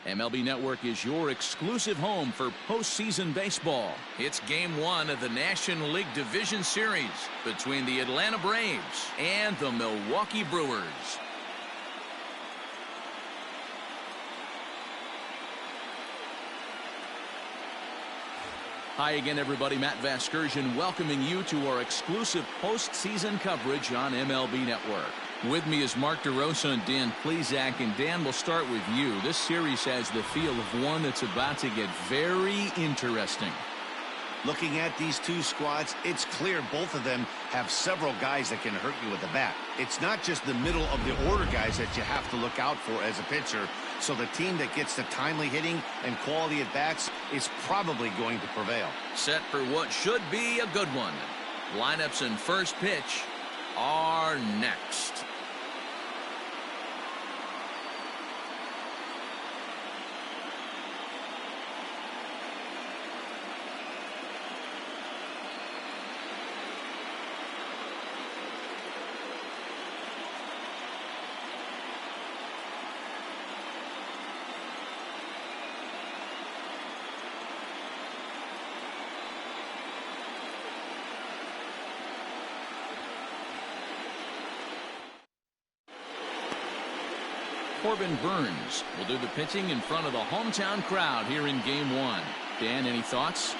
MLB Network is your exclusive home for postseason baseball. It's Game 1 of the National League Division Series between the Atlanta Braves and the Milwaukee Brewers. Hi again, everybody. Matt Vasgersian welcoming you to our exclusive postseason coverage on MLB Network. With me is Mark DeRosa and Dan Plesac. And Dan, we'll start with you. This series has the feel of one that's about to get very interesting. Looking at these two squads, it's clear both of them have several guys that can hurt you with the bat. It's not just the middle of the order guys that you have to look out for as a pitcher. So the team that gets the timely hitting and quality at bats is probably going to prevail. Set for what should be a good one. Lineups and first pitch are next. Corbin Burns will do the pitching in front of the hometown crowd here in Game 1. Dan, any thoughts?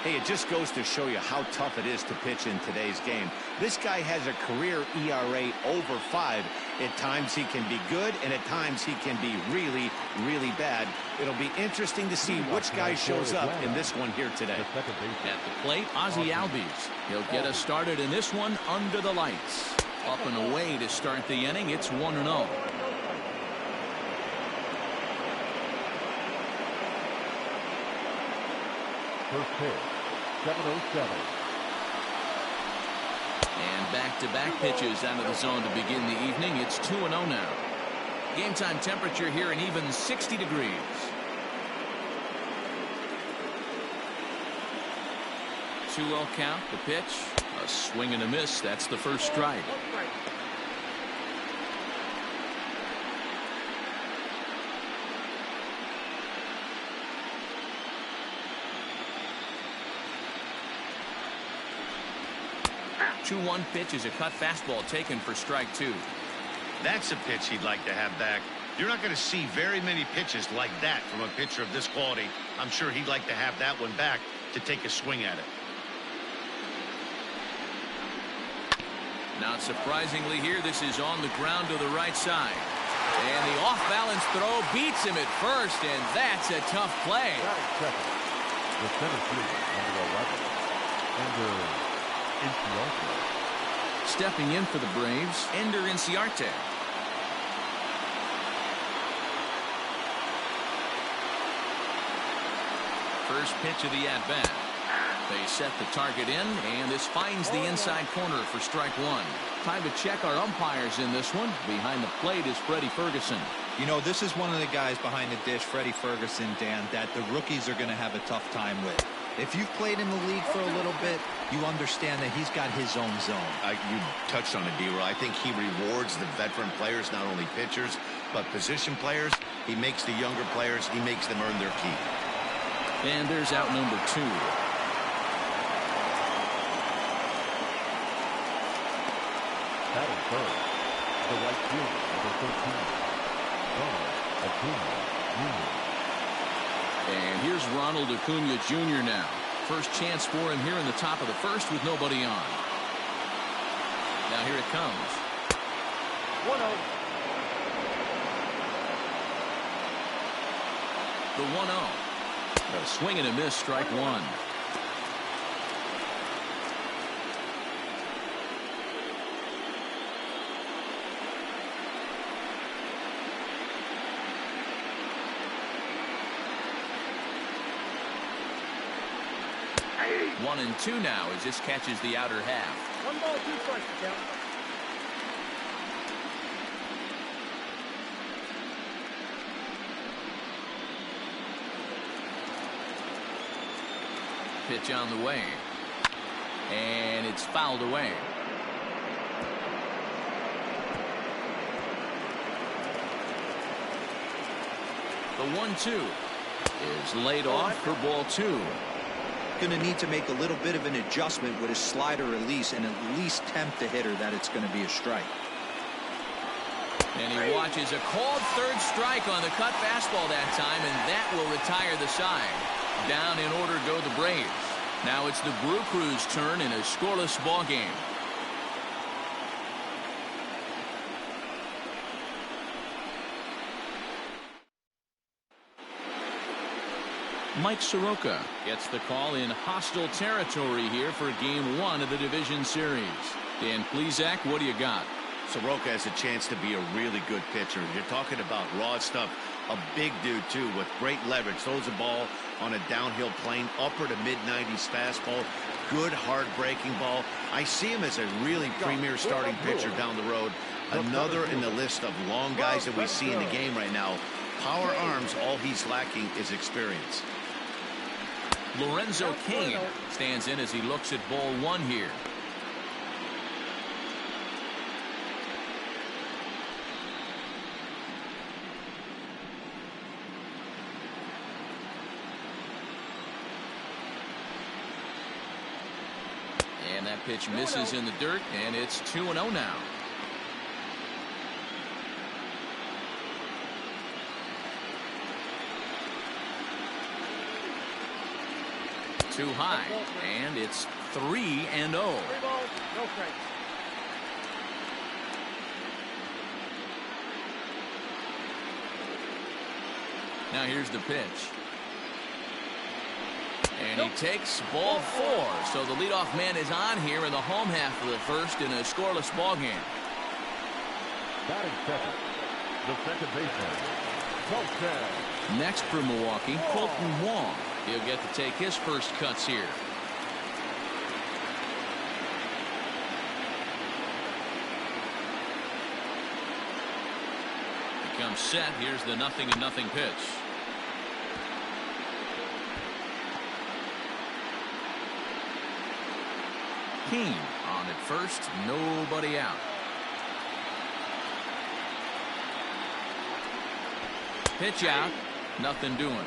Hey, it just goes to show you how tough it is to pitch in today's game. This guy has a career ERA over 5. At times he can be good, and at times he can be really, really bad. It'll be interesting to see which guy shows up in this one here today. At the plate, Ozzie Albies. He'll get us started in this one under the lights. Up and away to start the inning. It's 1-0. First pitch, 7:07. And back-to-back pitches out of the zone to begin the evening. It's 2-0 now. Game time temperature here an even 60 degrees. Two-0 count, the pitch. A swing and a miss. That's the first strike. Two-one pitch is a cut fastball taken for strike 2. That's a pitch he'd like to have back. You're not going to see very many pitches like that from a pitcher of this quality. I'm sure he'd like to have that one back to take a swing at it. Not surprisingly here, this is on the ground to the right side. And the off-balance throw beats him at first, and that's a tough play. The center fielder, number 11, Stepping in for the Braves, Ender Inciarte. First pitch of the at-bat. They set the target in, and this finds the inside corner for strike 1. Time to check our umpires in this one. Behind the plate is Freddie Ferguson. You know, this is one of the guys behind the dish, Freddie Ferguson, Dan, that the rookies are going to have a tough time with. If you've played in the league for a little bit, you understand that he's got his own zone. You touched on it, D-Roy. I think he rewards the veteran players, not only pitchers, but position players. He makes the younger players, he makes them earn their keep. And there's out number 2. Batting first, the right fielder, number 13, Ronald Acuna Jr. And here's Ronald Acuna Jr. now. First chance for him here in the top of the first with nobody on. Now here it comes. 1-0. The 1-0. A swing and a miss, strike 1. One and 2 now as this catches the outer half. 1 ball, 2 strikes to count. Pitch on the way. And it's fouled away. The 1-2 is laid off for ball 2. Going to need to make a little bit of an adjustment with his slider release and at least tempt the hitter that it's going to be a strike. And he watches a called third strike on the cut fastball that time, and that will retire the side. Down in order go the Braves. Now it's the Brew Crew's turn in a scoreless ball game. Mike Soroka gets the call in hostile territory here for Game 1 of the division series. Dan Plesac, what do you got? Soroka has a chance to be a really good pitcher. You're talking about raw stuff. A big dude, too, with great leverage. Throws the ball on a downhill plane, upper to mid-90s fastball. Good, hard-breaking ball. I see him as a really premier starting pitcher down the road. Another in the list of long guys that we see in the game right now. Power arms, all he's lacking is experience. Lorenzo Cain stands in as he looks at ball 1 here. And that pitch misses in the dirt, and it's 2-0 now. Too high, and it's 3-0. Now here's the pitch. And he takes ball 4. So the leadoff man is on here in the home half of the first in a scoreless ball game. Batting second, the second baseman, Next for Milwaukee, Colton Wong. He'll get to take his first cuts here. He comes set. Here's the 0-0 pitch. Cain on at first, nobody out. Pitch out, nothing doing.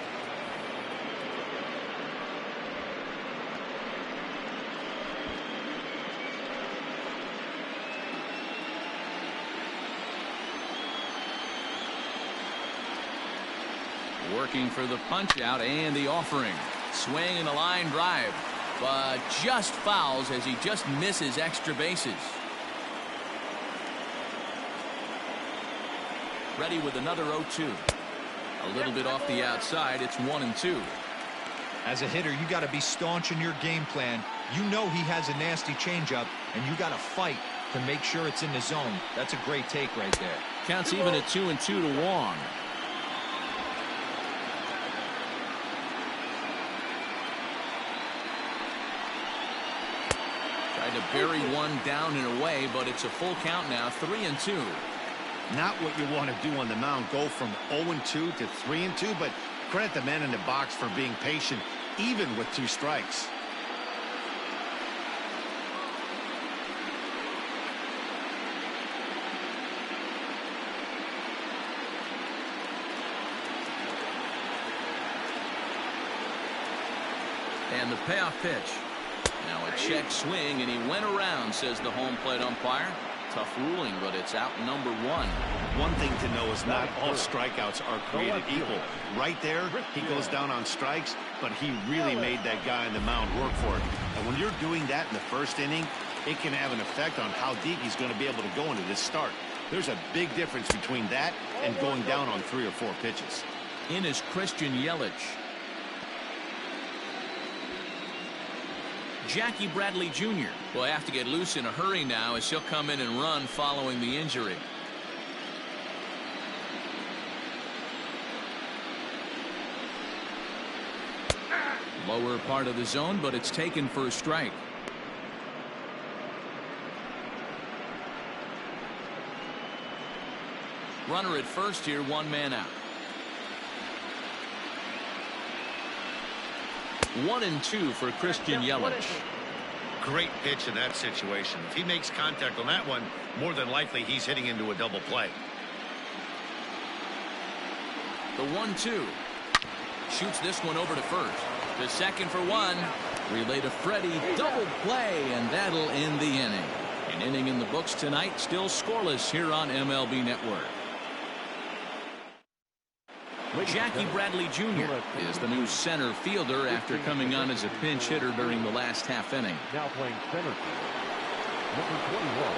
Working for the punch out and the offering. Swing and a line drive, but just fouls as he just misses extra bases. Ready with another 0-2. A little bit off the outside. It's 1-2. As a hitter, you got to be staunch in your game plan. You know he has a nasty changeup, and you got to fight to make sure it's in the zone. That's a great take right there. Counts even at 2-2 to Wong. Tried to bury one down and away, but it's a full count now. 3-2. Not what you want to do on the mound. Go from 0-2 to 3-2, but credit the man in the box for being patient, even with 2 strikes. And the payoff pitch. Now a check swing, and he went around, says the home plate umpire. Tough ruling, but it's out number 1. One thing to know is not all strikeouts are created equal. Right there, he goes down on strikes, but he really made that guy on the mound work for it. And when you're doing that in the first inning, it can have an effect on how deep he's going to be able to go into this start. There's a big difference between that and going down on 3 or 4 pitches. In is Christian Yelich. Jackie Bradley Jr. will have to get loose in a hurry now as he'll come in and run following the injury. Lower part of the zone, but it's taken for a strike. Runner at first here, 1 man out. 1-2 for Christian Yelich. Great pitch in that situation. If he makes contact on that one, more than likely he's hitting into a double play. The 1-2. Shoots this one over to first. The second for one. Relay to Freddie. Double play, and that'll end the inning. An inning in the books tonight. Still scoreless here on MLB Network. Jackie Bradley Jr. is the new center fielder after coming on as a pinch hitter during the last half inning. Now playing center field, number 21.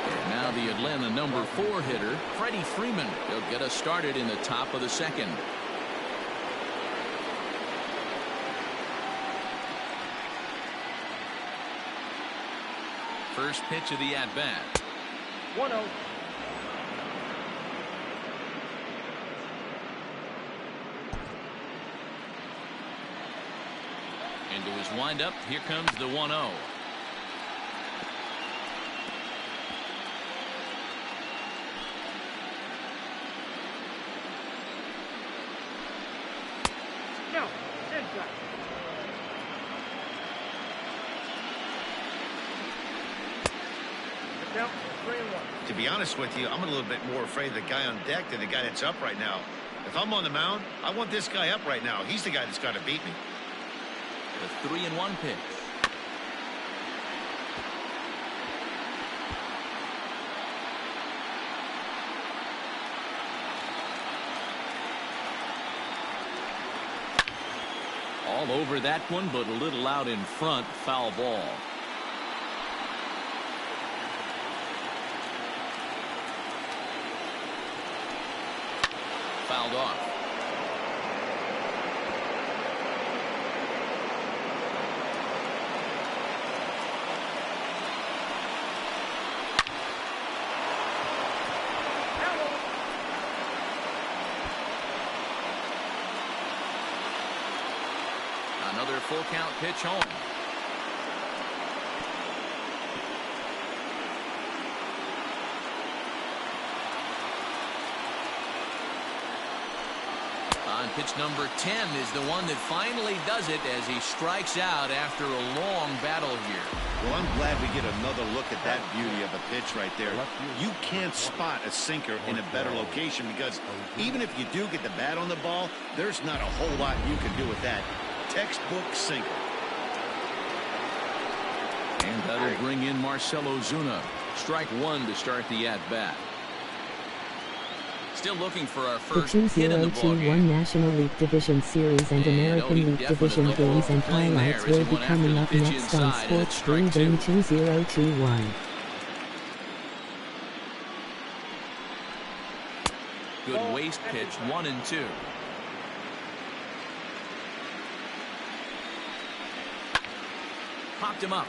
And now the Atlanta number 4 hitter, Freddie Freeman. He'll get us started in the top of the second. First pitch of the at-bat. 1-0. Into his windup. Here comes the 1-0. Now, inside. Now, 3-1. To be honest with you, I'm a little bit more afraid of the guy on deck than the guy that's up right now. If I'm on the mound, I want this guy up right now. He's the guy that's got to beat me. The 3-1 pitch. All over that one, but a little out in front. Foul ball. Fouled off. Another full count pitch home. On pitch number 10 is the one that finally does it as he strikes out after a long battle here. Well, I'm glad we get another look at that beauty of a pitch right there. You can't spot a sinker in a better location because even if you do get the bat on the ball, there's not a whole lot you can do with that. Textbook sinker. And that'll bring in Marcell Ozuna. Strike one to start the at-bat. Still looking for our first hit in the ballgame. The 2021 National League Division Series and American League Division games and highlights will be coming up next on Sports Breathing 2021. Good waist pitch, 1-2. Popped him up.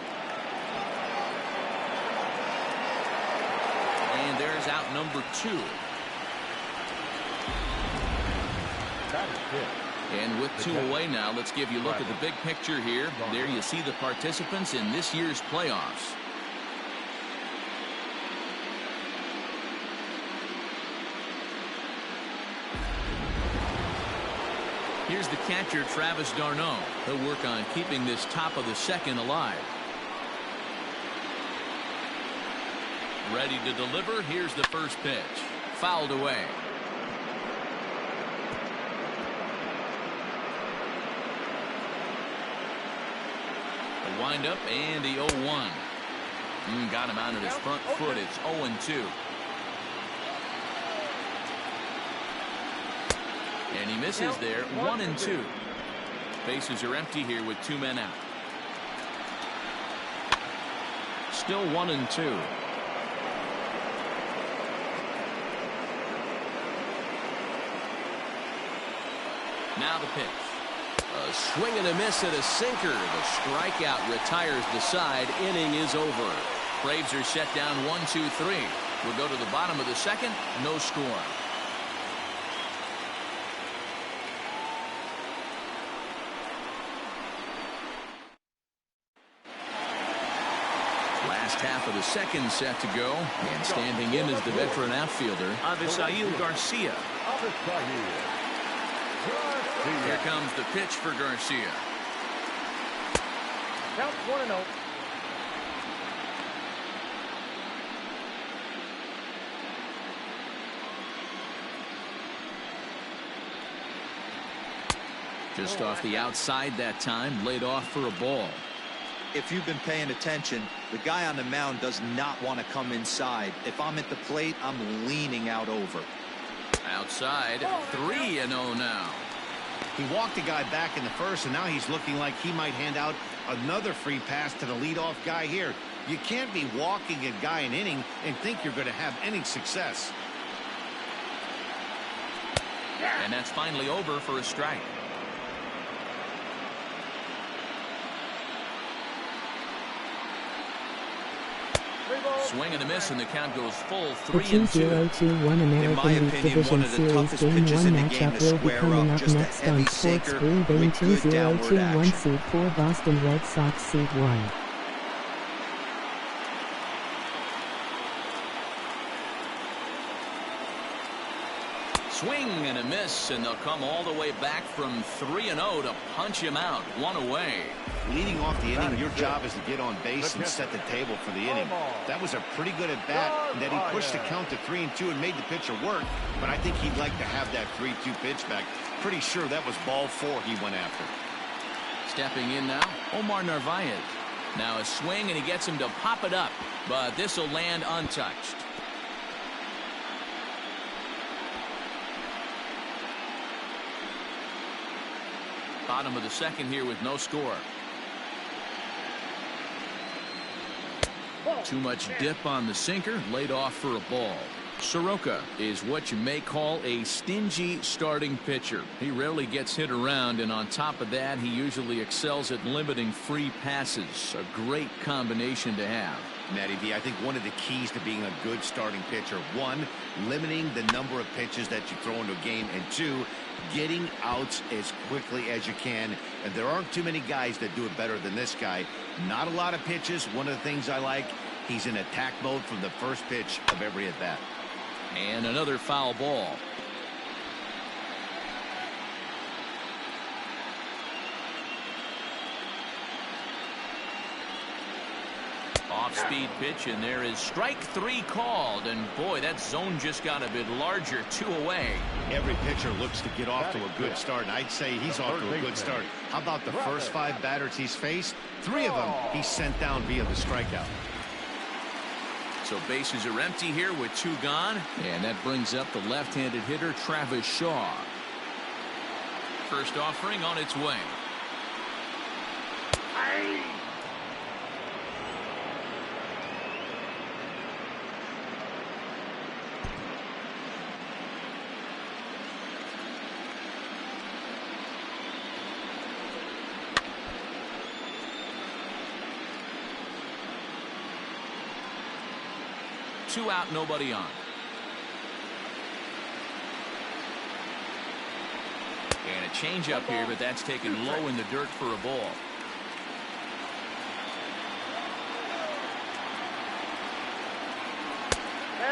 And there's out number 2. And with 2 away now, let's give you a look at the big picture here. There you see the participants in this year's playoffs. Here's the catcher, Travis d'Arnaud. He'll work on keeping this top of the second alive. Ready to deliver. Here's the first pitch. Fouled away. The windup and the 0-1. Got him out of his front foot. It's 0-2. And he misses there. 1-2. Bases are empty here with 2 men out. Still 1-2. Now the pitch. A swing and a miss at a sinker. The strikeout retires the side. Inning is over. Braves are set down 1-2-3. We'll go to the bottom of the second. No score. Last half of the second set to go. And standing in is the veteran outfielder, Avisail Garcia. Here comes the pitch for Garcia. Count 1-0. Just off the outside that time, laid off for a ball. If you've been paying attention, the guy on the mound does not want to come inside. If I'm at the plate, I'm leaning out over. Outside, 3-0 now. He walked a guy back in the first, and now he's looking like he might hand out another free pass to the leadoff guy here. You can't be walking a guy an inning and think you're going to have any success. And that's finally over for a strike. Swing and a miss, and the count goes full. The 2021 American League Division Series Game 1 matchup will be coming up next on Sports Green Bay. 2021 Seed 4 Boston Red Sox Seed 1. Swing and a miss, and they'll come all the way back from 3-0 to punch him out. One away. Leading off the inning, your job is to get on base and set the table for the inning. That was a pretty good at bat, and that he pushed the count to 3-2 and made the pitcher work. But I think he'd like to have that 3-2 pitch back. Pretty sure that was ball 4 he went after. Stepping in now, Omar Narvaez. Now a swing, and he gets him to pop it up, but this will land untouched. Bottom of the second here with no score. Too much dip on the sinker, laid off for a ball. Soroka is what you may call a stingy starting pitcher. He rarely gets hit around, and on top of that, he usually excels at limiting free passes. A great combination to have. Matty V, I think one of the keys to being a good starting pitcher, 1, limiting the number of pitches that you throw into a game, and 2, getting outs as quickly as you can. And there aren't too many guys that do it better than this guy. Not a lot of pitches. One of the things I like, he's in attack mode from the first pitch of every at bat. And another foul ball. Off-speed pitch, and there is strike 3 called. And boy, that zone just got a bit larger. 2 away. Every pitcher looks to get off to a good start, and I'd say he's off to a good start. How about the first 5 batters he's faced? 3 of them he's sent down via the strikeout. So bases are empty here with 2 gone, and that brings up the left-handed hitter Travis Shaw. First offering on its way. Two out, nobody on. And a changeup here, but that's taken low in the dirt for a ball.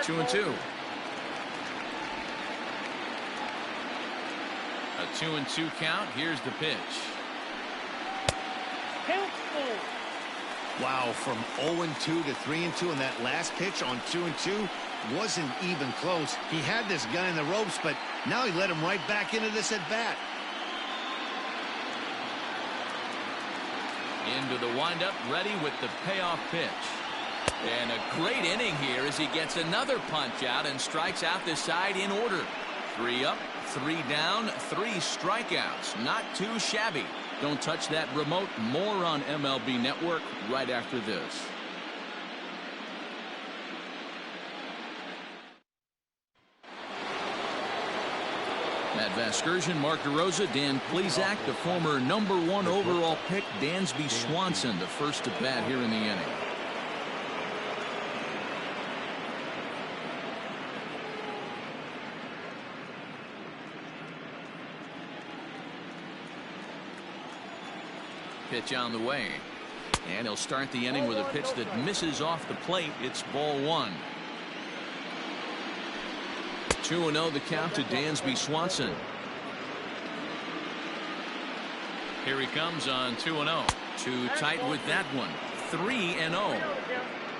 Two and two. A 2-2 count. Here's the pitch. Wow, from 0-2 to 3-2, and that last pitch on 2-2 wasn't even close. He had this guy in the ropes, but now he let him right back into this at bat. Into the windup, ready with the payoff pitch. And a great inning here as he gets another punch out and strikes out the side in order. 3 up, 3 down, 3 strikeouts. Not too shabby. Don't touch that remote. More on MLB Network right after this. Matt Vasgersian, Mark DeRosa, Dan Plesac, the former #1 overall pick, Dansby Swanson, the first to bat here in the inning. Pitch on the way, and he'll start the inning with a pitch that misses off the plate. It's ball 1. 2-0 the count to Dansby Swanson. Here he comes on 2-0. Too tight with that one. 3-0.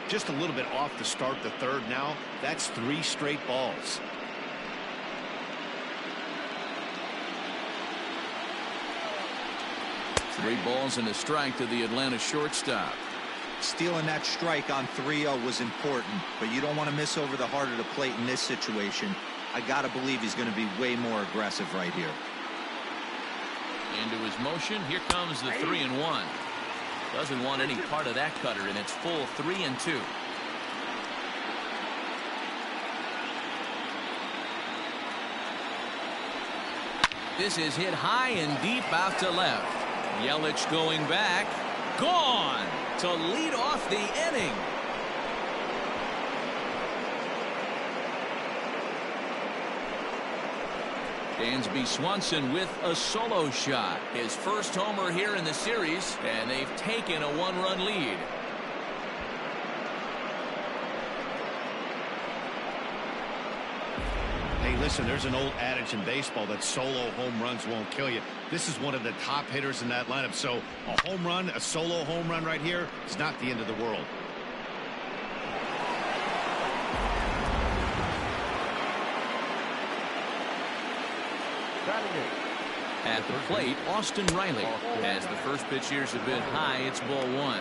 Just a little bit off to start the third now. That's 3 straight balls. 3 balls and a strike to the Atlanta shortstop. Stealing that strike on 3-0 was important, but you don't want to miss over the heart of the plate in this situation. I got to believe he's going to be way more aggressive right here. Into his motion. Here comes the 3-1. Doesn't want any part of that cutter, and it's full 3-2. This is hit high and deep out to left. Yelich going back. Gone to lead off the inning. Dansby Swanson with a solo shot. His first homer here in the series, and they've taken a 1-run lead. Hey, listen, there's an old adage in baseball that solo home runs won't kill you. This is one of the top hitters in that lineup, so a home run, a solo home run right here is not the end of the world. At the plate, Austin Riley. As the first pitch here's a bit high, it's ball 1.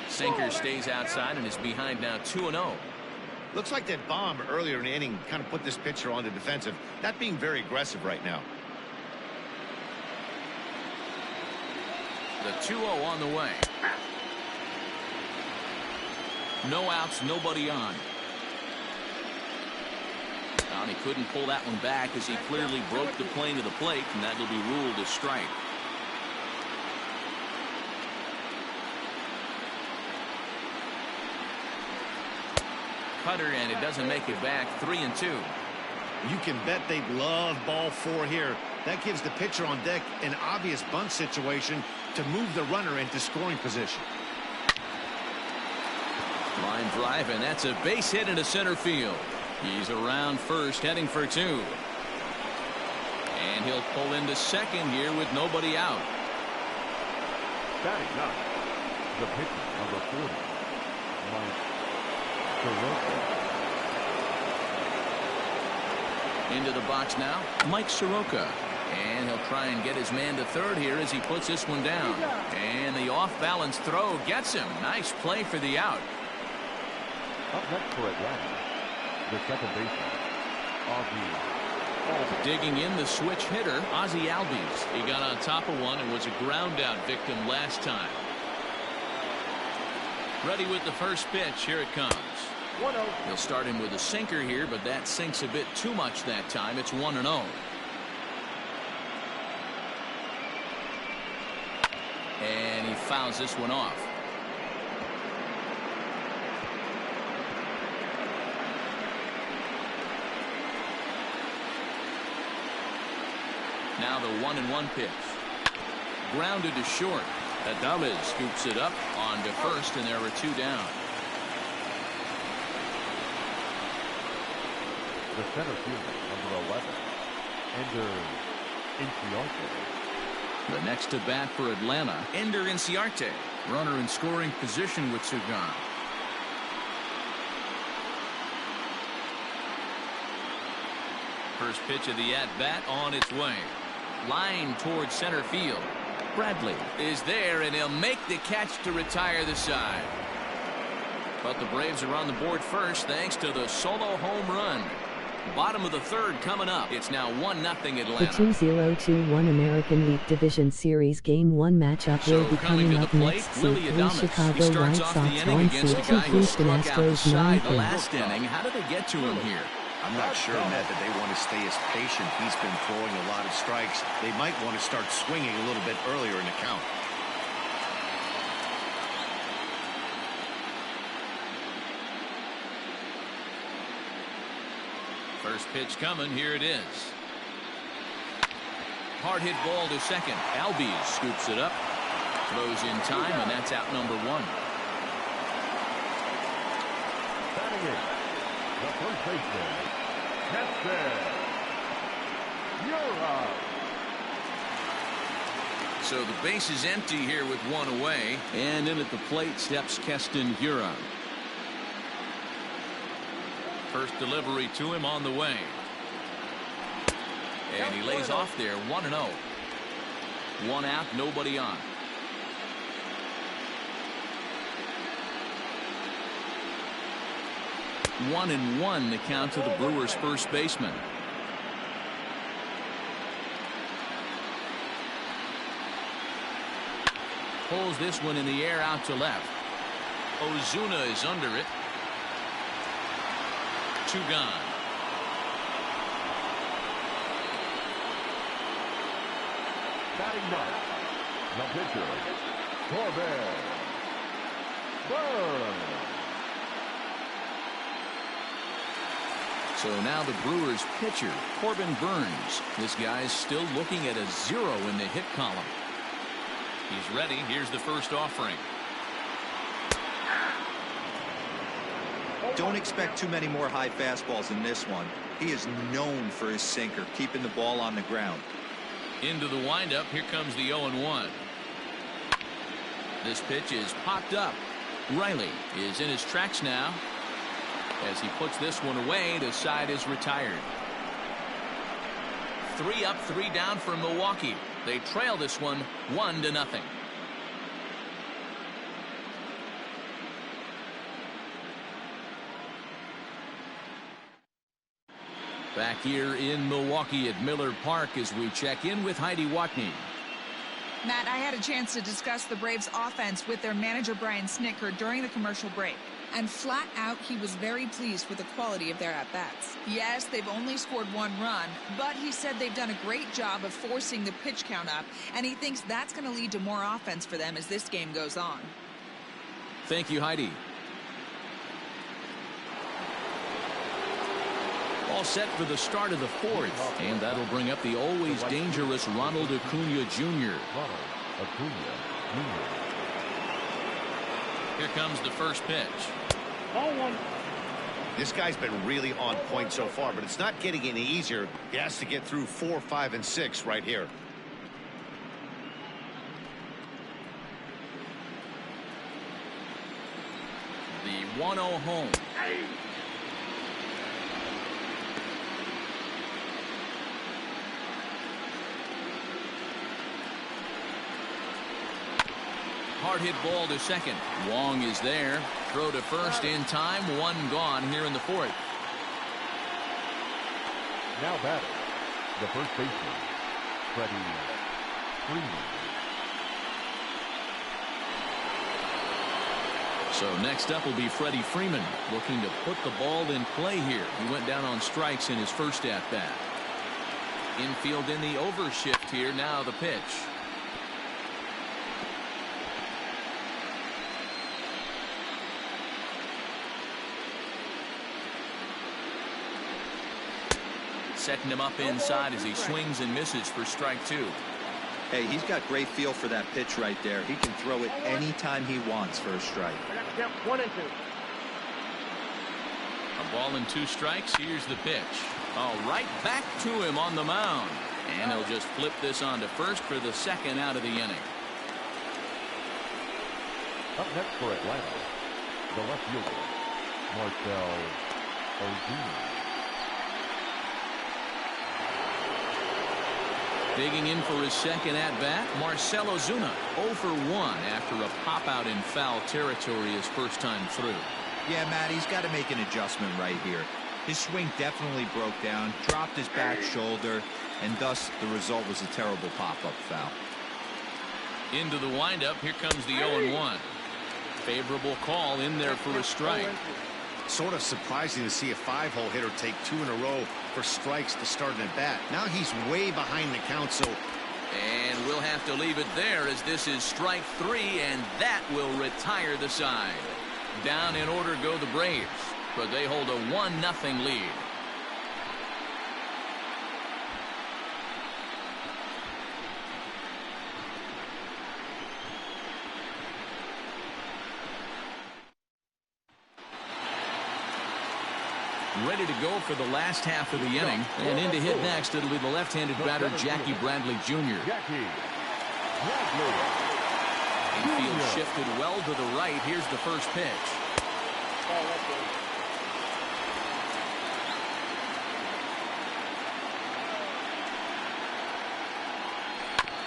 Sinker stays outside and is behind now 2-0. Looks like that bomb earlier in the inning kind of put this pitcher on the defensive, not being very aggressive right now. The 2-0 on the way. No outs, nobody on. Well, he couldn't pull that one back as he clearly broke the plane of the plate, and that will be ruled a strike. Cutter, and it doesn't make it back. 3-2. You can bet they love ball 4 here. That gives the pitcher on deck an obvious bunt situation to move the runner into scoring position. Line drive, and that's a base hit into center field. He's around first, heading for 2. And he'll pull into second here with nobody out. Batting up, the pitcher, number 40, Mike Soroka. Into the box now, Mike Soroka. And he'll try and get his man to third here as he puts this one down. And the off-balance throw gets him. Nice play for the out. Up next for Atlanta, the second baseman, Ozzie. Digging in the switch hitter, Ozzie Albies. He got on top of one and was a ground-out victim last time. Ready with the first pitch. Here it comes. 1-0. He'll start him with a sinker here, but that sinks a bit too much that time. It's 1-0. And he fouls this one off. Now the 1-1 pitch. Grounded to short. Adames scoops it up on to first, and there are 2 down. The center fielder, number 11, Ender Inciarte. The next to bat for Atlanta, Ender Inciarte. Runner in scoring position with 2 gone. First pitch of the at-bat on its way. Line towards center field. Bradley is there, and he'll make the catch to retire the side. But the Braves are on the board first thanks to the solo home run. Bottom of the third coming up. It's now 1-0 Atlanta. The 2021 American League Division Series Game 1 matchup will be coming up next. Seed 3 Chicago White Sox 1 seed 2 Houston Astros 9 the last inning. How did they get to him here? I'm not sure, Matt, that they want to stay as patient. He's been throwing a lot of strikes. They might want to start swinging a little bit earlier in the count. First pitch coming. Here it is. Hard hit ball to second. Albies scoops it up. Throws in time, and that's out number 1. Batting in, the first baseman, Nestor. You're up. So the base is empty here with one away. And in at the plate steps Keston Hiura. First delivery to him on the way. And he lays off there, 1-0. One out, nobody on. One and one, the count to the Brewers' first baseman. Pulls this one in the air out to left. Ozuna is under it. Two gone. Batting ninth, the pitcher, Corbin Burns. So now the Brewers pitcher, Corbin Burns. This guy's still looking at a 0 in the hit column. He's ready. Here's the first offering. Don't expect too many more high fastballs in this one. He is known for his sinker, keeping the ball on the ground. Into the windup. Here comes the 0-1. This pitch is popped up. Riley is in his tracks now. As he puts this one away, the side is retired. 3 up, 3 down for Milwaukee. They trail this one 1-0. Back here in Milwaukee at Miller Park as we check in with Heidi Watney. Matt, I had a chance to discuss the Braves offense with their manager Brian Snitker during the commercial break. And flat out, he was very pleased with the quality of their at-bats. Yes, they've only scored 1 run, but he said they've done a great job of forcing the pitch count up, and he thinks that's going to lead to more offense for them as this game goes on. Thank you, Heidi. All set for the start of the 4th, and that'll bring up the always dangerous Ronald Acuna Jr. Here comes the first pitch. This guy's been really on point so far, but it's not getting any easier. He has to get through 4, 5, and 6 right here. The 1-0 home. Hard hit ball to second. Wong is there. Throw to first in time. 1 gone here in the 4th. Now batting, the first baseman, Freddie Freeman. So next up will be Freddie Freeman, looking to put the ball in play here. He went down on strikes in his first at-bat. Infield in the overshift here. Now the pitch. Setting him up inside as he swings and misses for strike 2. Hey, he's got great feel for that pitch right there. He can throw it anytime he wants for a strike. 1 and 2. A ball and 2 strikes. Here's the pitch. Oh, right back to him on the mound. And he'll just flip this on to first for the 2nd out of the inning. Up next for Atlanta, the left fielder, Marcell Ozuna. Digging in for his 2nd at-bat, Marcell Ozuna 0 for 1 after a pop-out in foul territory his first time through. Yeah, Matt, he's got to make an adjustment right here. His swing definitely broke down, dropped his back shoulder, and thus the result was a terrible pop-up foul. Into the windup, here comes the 0-1. Favorable call in there for a strike. Sort of surprising to see a 5-hole hitter take 2 in a row for strikes to start an at-bat. Now he's way behind the count, so... And we'll have to leave it there as this is strike 3, and that will retire the side. Down in order go the Braves, but they hold a 1-0 lead. Ready to go for the last half of the inning, and in to hit next it'll be the left-handed batter Jackie Bradley Jr. Infield shifted well to the right. Here's the first pitch.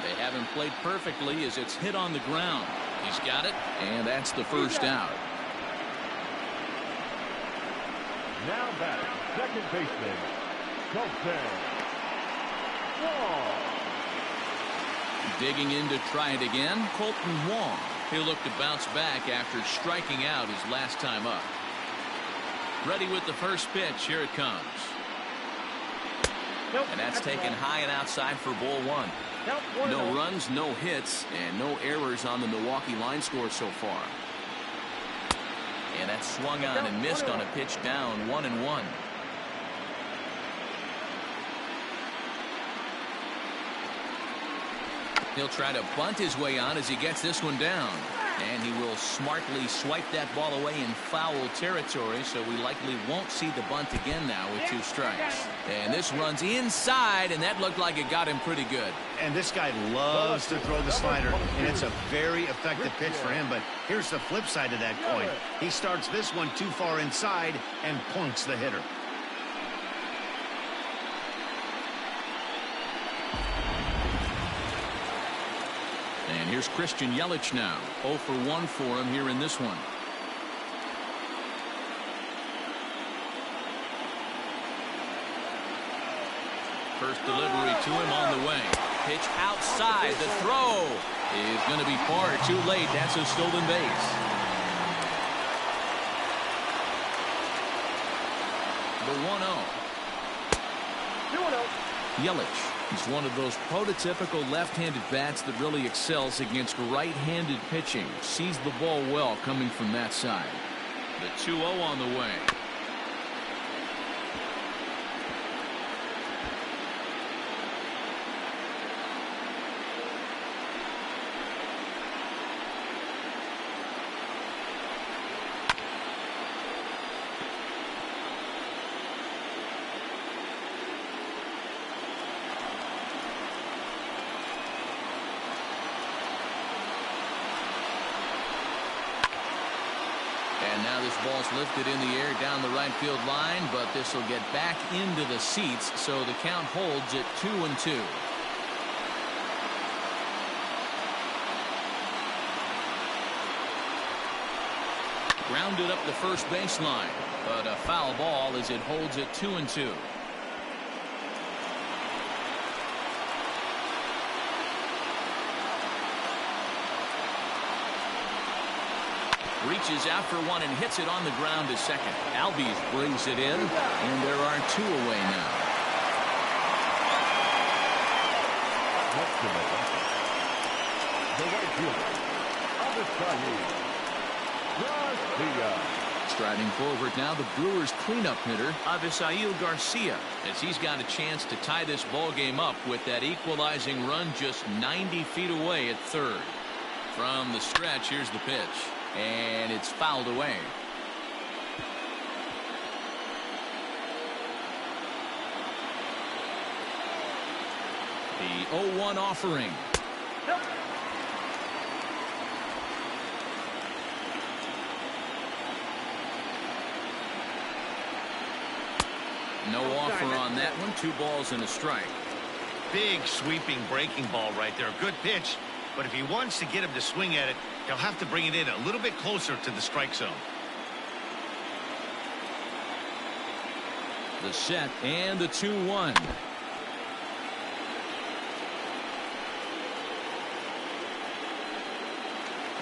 They haven't played perfectly as it's hit on the ground. He's got it, and that's the first out. Now batting, second baseman, Colton Wong. Digging in to try it again, Colton Wong. He'll look to bounce back after striking out his last time up. Ready with the first pitch. Here it comes. And that's taken high and outside for ball one. No runs, no hits, and no errors on the Milwaukee line score so far. And that swung on and missed on a pitch down, 1-1. He'll try to bunt his way on as he gets this one down. And he will smartly swipe that ball away in foul territory, so we likely won't see the bunt again now with 2 strikes. And this runs inside, and that looked like it got him pretty good. And this guy loves to throw the slider, and it's a very effective pitch for him. But here's the flip side of that coin. He starts this one too far inside and points the hitter. And here's Christian Yelich now. 0 for 1 for him here in this one. First delivery to him on the way. Pitch outside. The throw is going to be far too late. That's a stolen base. The 1-0. Yelich. He's one of those prototypical left-handed bats that really excels against right-handed pitching. Sees the ball well coming from that side. The 2-0 on the way. And now this ball's lifted in the air down the right field line, but this will get back into the seats, so the count holds at 2-2. Grounded up the first baseline, but a foul ball as it holds at 2-2. Reaches out for one and hits it on the ground to second. Albies brings it in, and there are 2 away now. The right fielder, Striding forward now, the Brewers cleanup hitter, Avisail Garcia, as he's got a chance to tie this ball game up with that equalizing run just 90 feet away at third. From the stretch, here's the pitch. And it's fouled away. The 0-1 offering. No offer on that one. 2 balls and a strike. Big sweeping breaking ball right there. Good pitch. But if he wants to get him to swing at it, he'll have to bring it in a little bit closer to the strike zone. The set and the 2-1.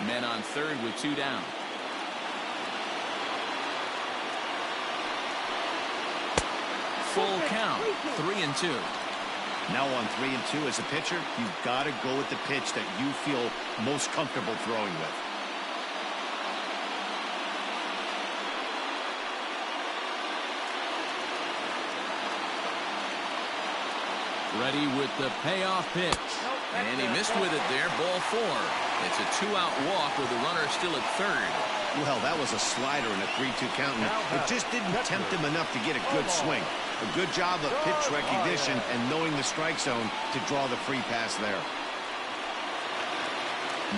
Men on third with 2 down. Full count. 3-2. Now on 3-2 as a pitcher, you've got to go with the pitch that you feel most comfortable throwing with. Ready with the payoff pitch. And he missed with it there. Ball 4. It's a 2-out walk with the runner still at third. Well, that was a slider in a 3-2 count. It just didn't tempt him enough to get a good swing. A good job of pitch recognition and knowing the strike zone to draw the free pass there.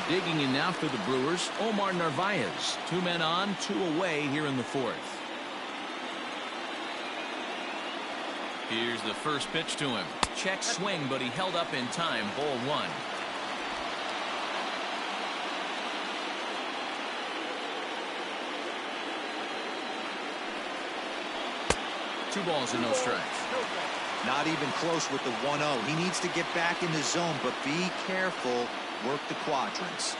Digging in now for the Brewers, Omar Narvaez. 2 men on, 2 away here in the 4th. Here's the first pitch to him. Check swing, but he held up in time. Ball 1. Two balls and no strikes. Not even close with the 1-0. He needs to get back in the zone, but be careful. Work the quadrants.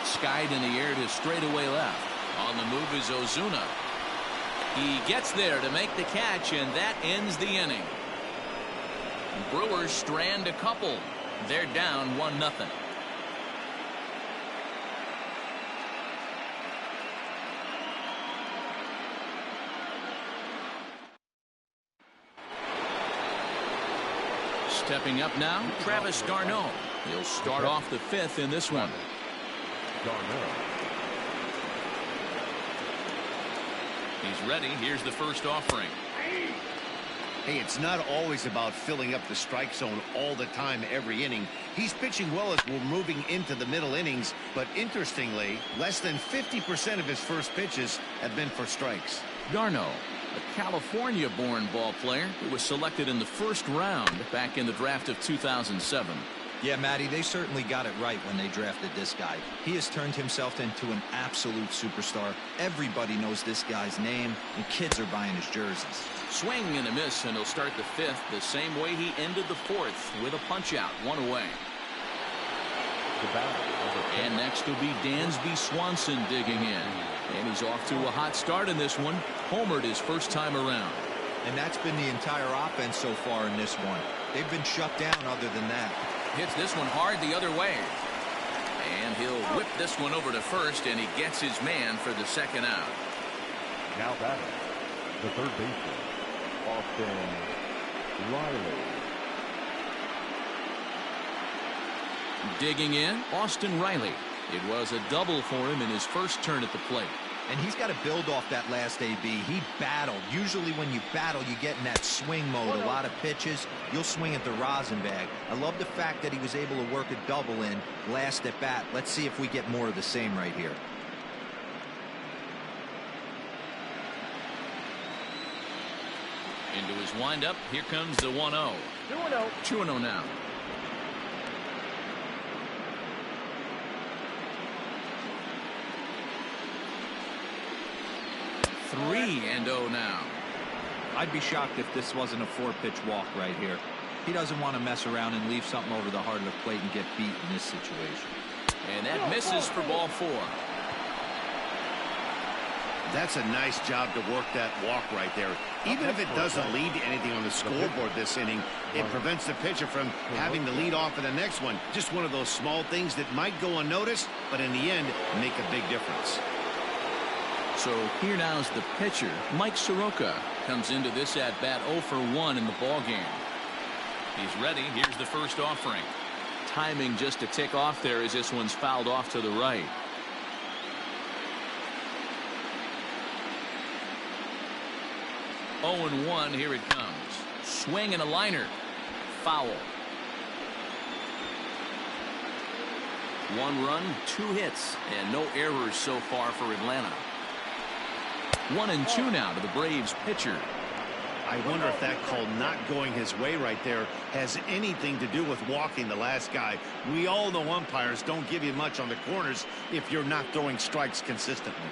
Skied in the air to straightaway left. On the move is Ozuna. He gets there to make the catch, and that ends the inning. Brewers strand a couple. They're down 1-0. Stepping up now, Travis d'Arnaud. He'll start off the 5th in this one. He's ready. Here's the first offering. Hey, it's not always about filling up the strike zone all the time every inning. He's pitching well as we're moving into the middle innings, but interestingly, less than 50% of his first pitches have been for strikes. d'Arnaud, a California-born ball player who was selected in the 1st round back in the draft of 2007. Yeah, Matty, they certainly got it right when they drafted this guy. He has turned himself into an absolute superstar. Everybody knows this guy's name, and kids are buying his jerseys. Swing and a miss, and he'll start the 5th the same way he ended the 4th with a punch-out, 1 away. And next will be Dansby Swanson digging in. And he's off to a hot start in this one. Homered his first time around. And that's been the entire offense so far in this one. They've been shut down other than that. Hits this one hard the other way. And he'll whip this one over to first, and he gets his man for the 2nd out. Now batting, the third baseman, Austin Riley. Digging in, Austin Riley. It was a double for him in his first turn at the plate. And he's got to build off that last AB. He battled. Usually when you battle, you get in that swing mode. A lot of pitches, you'll swing at the rosin bag. I love the fact that he was able to work a double in last at bat. Let's see if we get more of the same right here. Into his windup, here comes the 1-0. 2-0 now. 3-0 now. I'd be shocked if this wasn't a 4-pitch walk right here. He doesn't want to mess around and leave something over the heart of the plate and get beat in this situation. And that misses for ball 4. That's a nice job to work that walk right there. Even if it doesn't lead to anything on the scoreboard this inning, it prevents the pitcher from having to lead off in the next one. Just one of those small things that might go unnoticed, but in the end, make a big difference. So here now's the pitcher, Mike Soroka, comes into this at-bat 0 for 1 in the ball game. He's ready. Here's the first offering. Timing just a tick off there as this one's fouled off to the right. Oh and 1, here it comes. Swing and a liner. Foul. 1 run, 2 hits, and no errors so far for Atlanta. 1-2 now to the Braves pitcher. I wonder if that call not going his way right there has anything to do with walking the last guy. We all know umpires don't give you much on the corners if you're not throwing strikes consistently.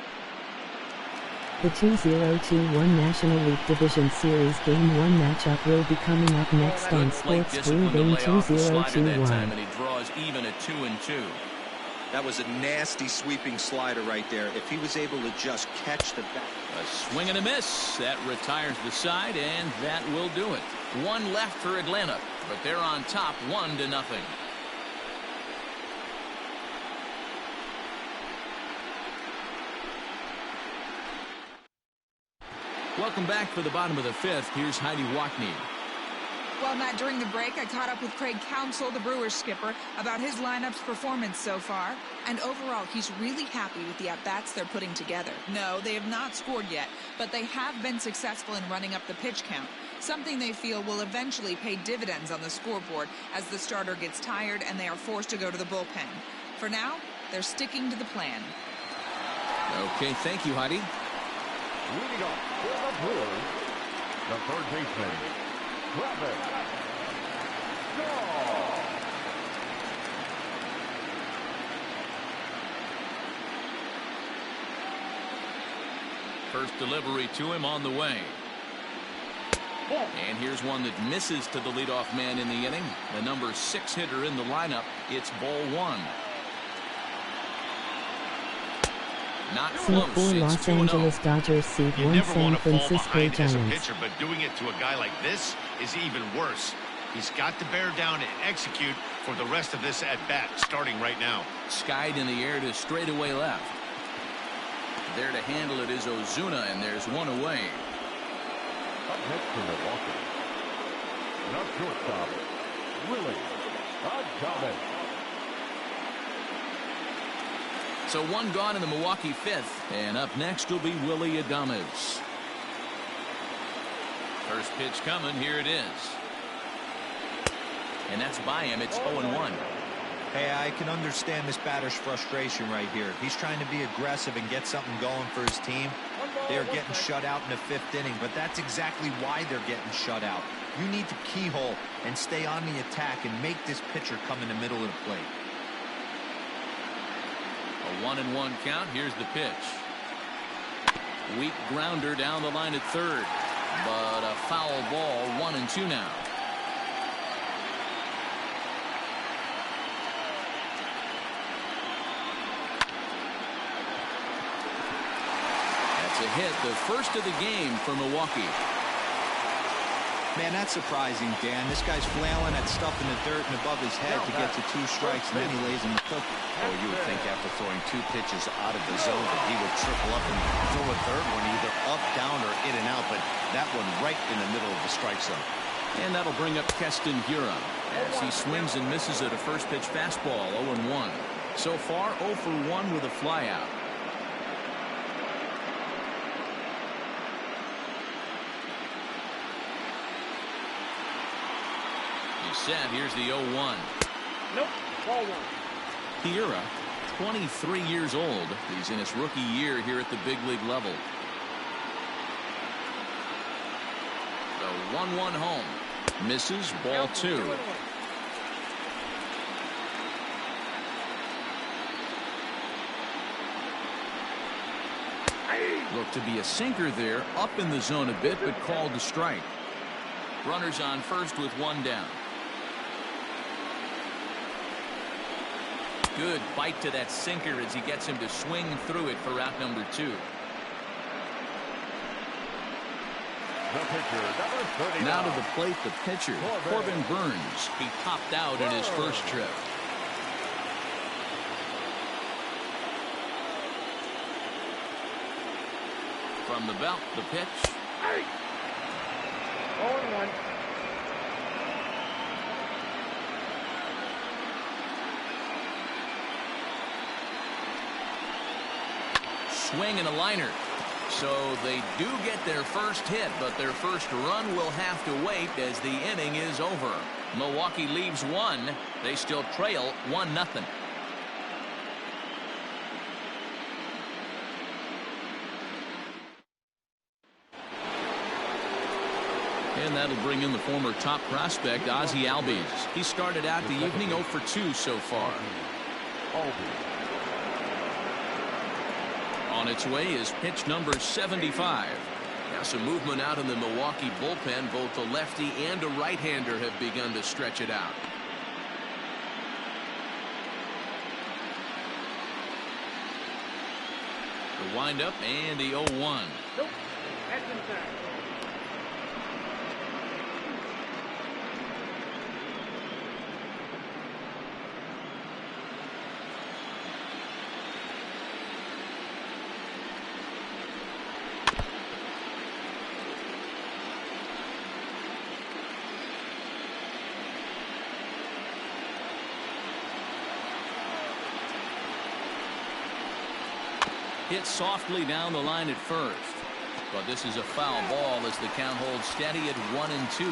The 2021 National League Division Series Game 1 matchup will be coming up next on Sports Spring Game 2021. And he draws even at 2-2. That was a nasty sweeping slider right there. If he was able to just catch the bat. A swing and a miss. That retires the side, and that will do it. 1 left for Atlanta, but they're on top 1-0. Welcome back for the bottom of the 5th. Here's Heidi Wackney. Well, Matt, during the break, I caught up with Craig Counsell, the Brewers skipper, about his lineup's performance so far. And overall, he's really happy with the at-bats they're putting together. No, they have not scored yet, but they have been successful in running up the pitch count. something they feel will eventually pay dividends on the scoreboard as the starter gets tired and they are forced to go to the bullpen. For now, they're sticking to the plan. Okay, thank you, Heidi. Leading off for the Brewers, the third baseman, Travis Shaw. First delivery to him on the way. And here's one that misses to the leadoff man in the inning. The number 6 hitter in the lineup. It's ball 1. Not close. C4 Los It's 2-0. Angeles Dodgers seed You 1 never San want to fall Francisco behind as a Giants. pitcher, but doing it to a guy like this is even worse. He's got to bear down and execute for the rest of this at-bat, starting right now. Skied in the air to straightaway left. There to handle it is Ozuna, and there's one away. Up next for Milwaukee, the shortstop, Willie Adames. So one gone in the Milwaukee 5th, and up next will be Willie Adames. First pitch coming, here it is. And that's by him. It's 0-1. Hey, I can understand this batter's frustration right here. He's trying to be aggressive and get something going for his team. They're getting shut out in the 5th inning, but that's exactly why they're getting shut out. You need to keyhole and stay on the attack and make this pitcher come in the middle of the plate. A 1-1 count. Here's the pitch. Weak grounder down the line at third, but a foul ball. 1-2 now. A hit, the first of the game for Milwaukee. Man, that's surprising, Dan. This guy's flailing at stuff in the dirt and above his head to get to 2 strikes, and then he lays him the cook. Oh, you would think after throwing 2 pitches out of the zone that he would triple up and throw a third one either up, down, or in and out, but that one right in the middle of the strike zone. And that'll bring up Keston Hiura as he swings and misses at a first pitch fastball. 0-1. So far 0 for 1 with a flyout. Set. Here's the 0-1. Nope. Ball 1. Hiura, 23 years old. He's in his rookie year here at the big league level. The 1-1 home. Misses. Ball 2. Looked to be a sinker there, up in the zone a bit, but called to strike. Runners on first with 1 down. Good bite to that sinker as he gets him to swing through it for out number 2. The pitcher, number 39. Now to the plate, the pitcher, Corbin Burns. He topped out in his first trip. From the belt, the pitch. 0-1. Swing and a liner. So they do get their first hit, but their first run will have to wait as the inning is over. Milwaukee leaves 1. They still trail 1-0. And that'll bring in the former top prospect, Ozzie Albies. He started out the evening 0 for 2 so far. On its way is pitch number 75. Now some movement out in the Milwaukee bullpen. Both a lefty and a right-hander have begun to stretch it out. The windup and the 0-1. Nope. That's inside. Hit softly down the line at first. But this is a foul ball as the count holds steady at 1-2.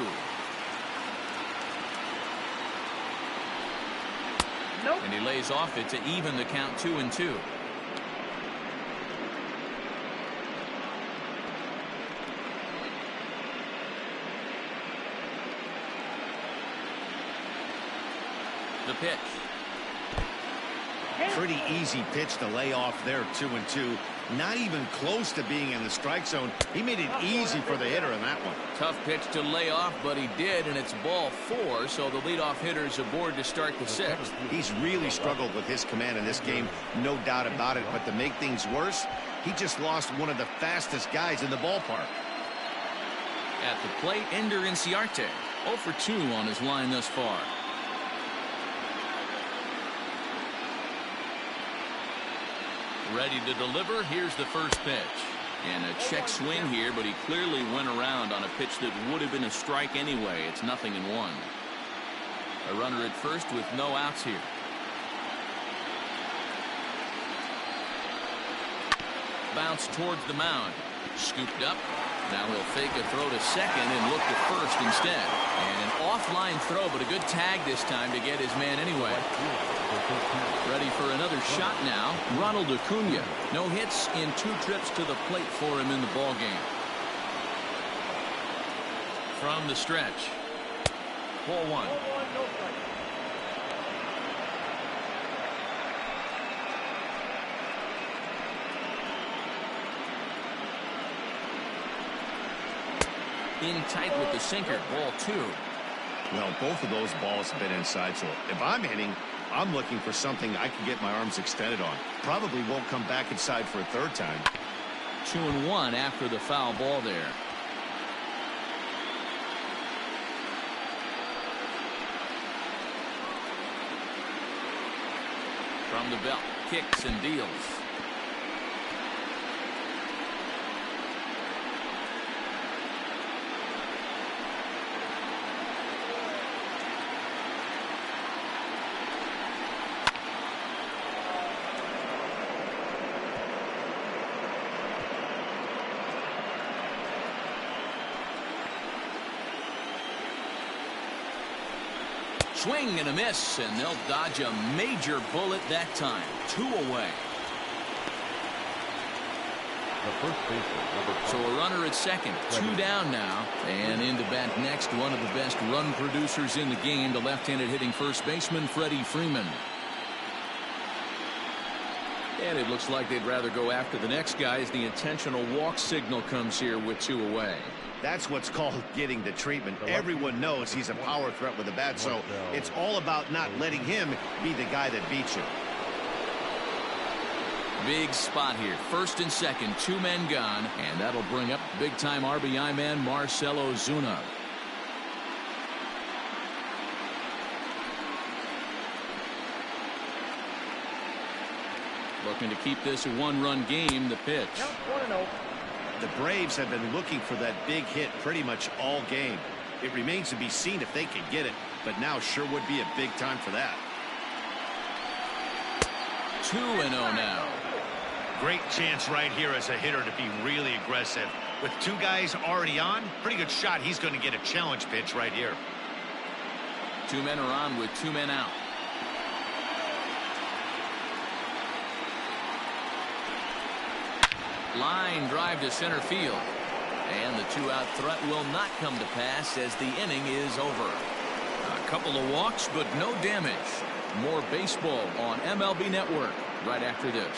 Nope. And he lays off it to even the count 2-2. The pitch. Pretty easy pitch to lay off there, 2-2. Not even close to being in the strike zone. He made it easy for the hitter in that one. Tough pitch to lay off, but he did, and it's ball 4, so the leadoff hitter's aboard to start the 6th. He's really struggled with his command in this game, no doubt about it. But to make things worse, he just lost one of the fastest guys in the ballpark. At the plate, Ender Inciarte, 0 for 2 on his line thus far. Ready to deliver. Here's the first pitch. And a check swing here, but he clearly went around on a pitch that would have been a strike anyway. It's 0-1. A runner at first with no outs here. Bounce towards the mound. Scooped up. Now he'll fake a throw to second and look to first instead. And an offline throw, but a good tag this time to get his man anyway. Ready for another shot now. Ronald Acuna. No hits in 2 trips to the plate for him in the ballgame. From the stretch. Ball 1. No strike. In tight with the sinker. Ball 2. Well, both of those balls have been inside, so if I'm hitting, I'm looking for something I can get my arms extended on. Probably won't come back inside for a third time. 2-1 after the foul ball there. From the belt, kicks and deals. Swing and a miss, and they'll dodge a major bullet that time. 2 away. The first baseman, number 5. So a runner at second, 2 down now. And in to bat next, one of the best run producers in the game, the left-handed hitting first baseman, Freddie Freeman. And it looks like they'd rather go after the next guy as the intentional walk signal comes here with 2 away. That's what's called getting the treatment. Everyone knows he's a power threat with a bat, so it's all about not letting him be the guy that beats you. Big spot here. First and second, 2 men gone, and that'll bring up big-time RBI man Marcell Ozuna. Looking to keep this a 1-run game. The pitch. Yep, 1-0. The Braves have been looking for that big hit pretty much all game. It remains to be seen if they can get it, but now sure would be a big time for that. 2-0 now. Great chance right here as a hitter to be really aggressive. With 2 guys already on, pretty good shot. He's going to get a challenge pitch right here. 2 men are on with 2 men out. Line drive to center field. And the 2-out threat will not come to pass as the inning is over. A couple of walks, but no damage. More baseball on MLB Network right after this.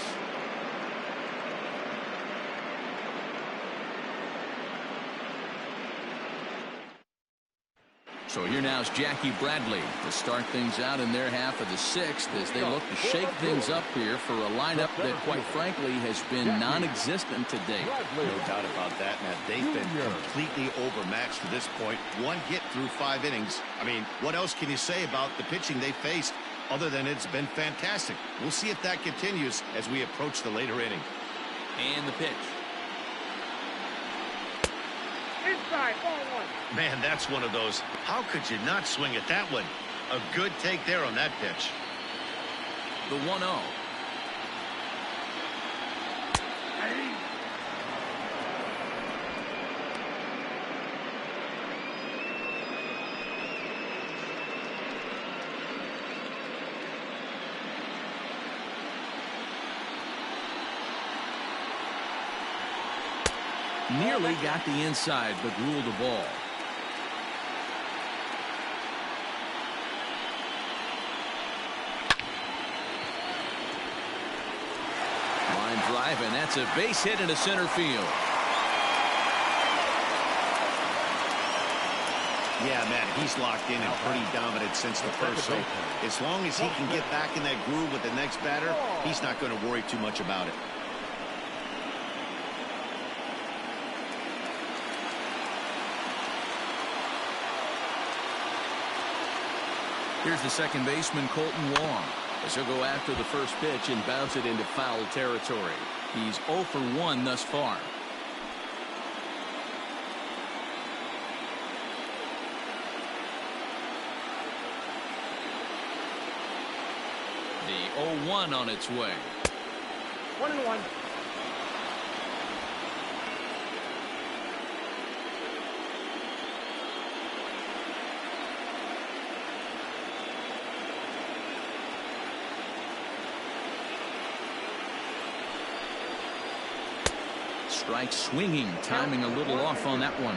So here now is Jackie Bradley to start things out in their half of the 6th as they look to shake things up here for a lineup that, quite frankly, has been non-existent to date. No doubt about that, Matt. They've been completely overmatched to this point. 1 hit through 5 innings. I mean, what else can you say about the pitching they faced other than it's been fantastic? We'll see if that continues as we approach the later inning. And the pitch. Inside, ball 1. Man, that's one of those. How could you not swing at that one? A good take there on that pitch. The 1-0. Nearly got the inside, but ruled the ball. Line drive, and that's a base hit into center field. Yeah, man, he's locked in and pretty dominant since the first. So as long as he can get back in that groove with the next batter, he's not going to worry too much about it. Here's the second baseman, Colton Wong, as he'll go after the first pitch and bounce it into foul territory. He's 0 for 1 thus far. The 0-1 on its way. 1-1. Strike swinging, timing a little off on that one.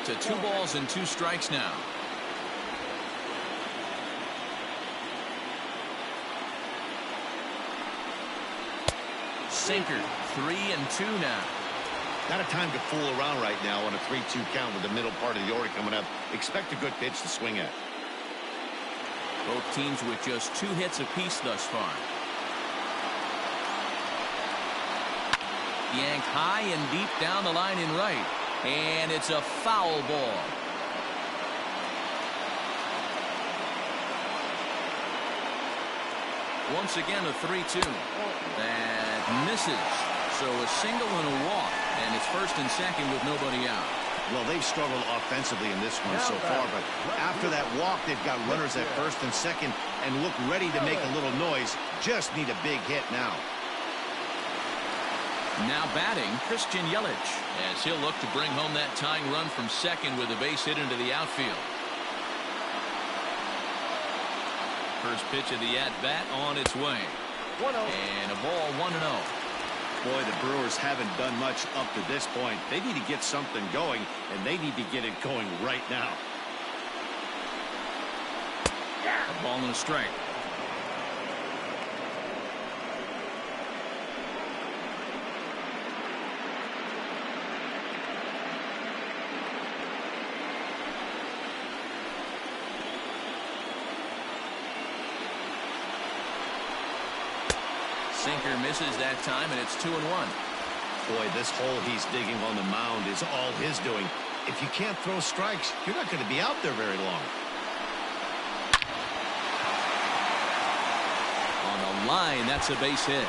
To 2 balls and 2 strikes now. Sinker, 3-2 now. Not a time to fool around right now on a 3-2 count with the middle part of the order coming up. Expect a good pitch to swing at. Both teams with just 2 hits apiece thus far. Yanked high and deep down the line in right. And it's a foul ball. Once again, a 3-2. That misses. So a single and a walk. And it's first and second with nobody out. Well, they've struggled offensively in this one so far, but after that walk, they've got runners at first and second and look ready to make a little noise. Just need a big hit now. Now batting, Christian Yelich, as he'll look to bring home that tying run from second with a base hit into the outfield. First pitch of the at-bat on its way. 1-0. And a ball 1-0. Boy, the Brewers haven't done much up to this point. They need to get something going, and they need to get it going right now. A ball and a strike. Sinker misses that time, and it's 2-1. Boy, this hole he's digging on the mound is all his doing. If you can't throw strikes, you're not going to be out there very long. On the line, that's a base hit.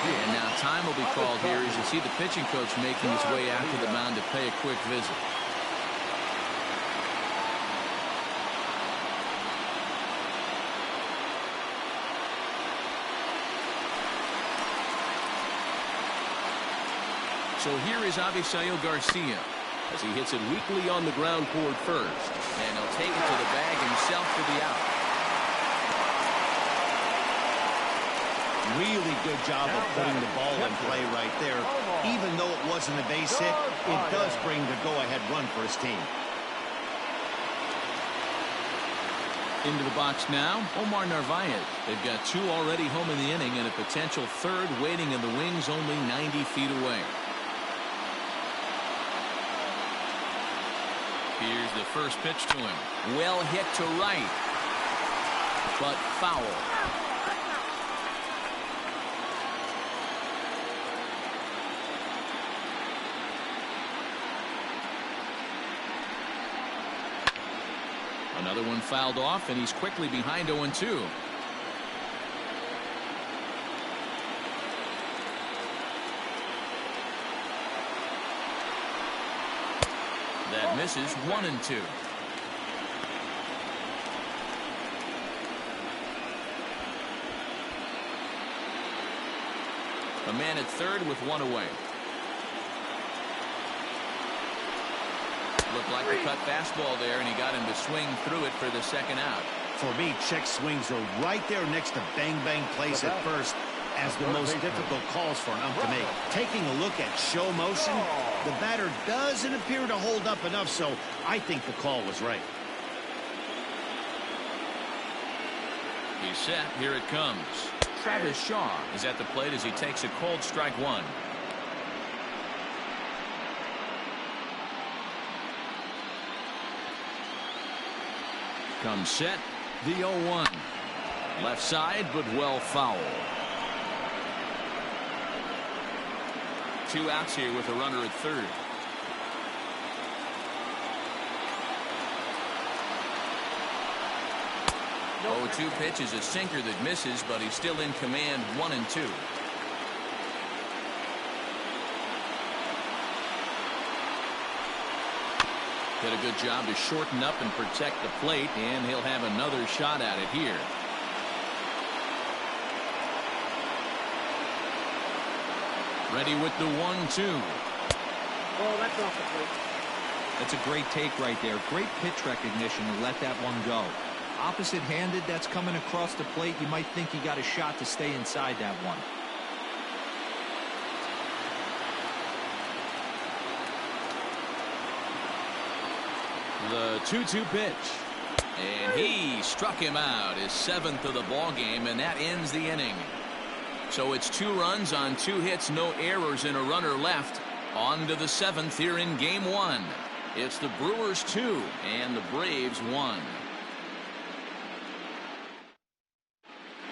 And now time will be called here as you see the pitching coach making his way out to the mound to pay a quick visit. So here is Avisail Garcia as he hits it weakly on the ground toward first. And he'll take it to the bag himself for the out. Really good job of putting the ball in play right there. Even though it wasn't a base hit, it does bring the go-ahead run for his team. Into the box now, Omar Narvaez. They've got 2 already home in the inning and a potential third waiting in the wings only 90 feet away. Here's the first pitch to him. Well hit to right, but foul. Another one fouled off, and he's quickly behind 0-2. That misses 1-2. A man at third with one away. Looked like a cut fastball there, and he got him to swing through it for the second out. For me, check swings are right there next to bang-bang plays at first as the most difficult calls for an ump to make. Taking a look at show motion, the batter doesn't appear to hold up enough, so I think the call was right. He's set. Here it comes. Travis Shaw is at the plate as he takes a cold strike one. Comes set. The 0-1. Left side, but well foul. 2 outs here with a runner at third. Oh, 2 pitch is a sinker that misses, but he's still in command. 1-2. Did a good job to shorten up and protect the plate, and he'll have another shot at it here. Ready with the 1-2. Oh, that's off the plate. That's a great take right there. Great pitch recognition to let that one go. Opposite-handed, that's coming across the plate. You might think he got a shot to stay inside that one. The 2-2 pitch. And he struck him out, his 7th of the ball game, and that ends the inning. So it's 2 runs on 2 hits, no errors, and a runner left. On to the 7th here in game 1. It's the Brewers 2 and the Braves 1.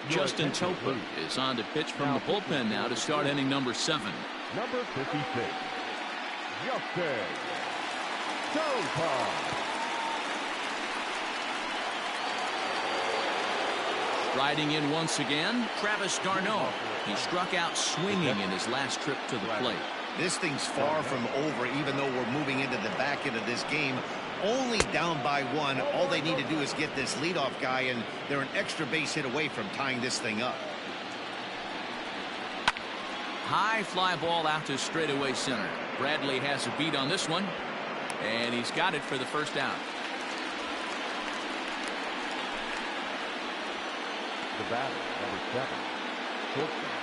Justin Topa is on to pitch from the bullpen now to start inning number 7. Number 56, Justin Topa. Riding in once again, Travis d'Arnaud. He struck out swinging in his last trip to the plate. This thing's far from over, even though we're moving into the back end of this game. Only down by 1. All they need to do is get this leadoff guy, and they're an extra base hit away from tying this thing up. High fly ball out to straightaway center. Bradley has a beat on this one, and he's got it for the first out. The batter, number 7, shortstop,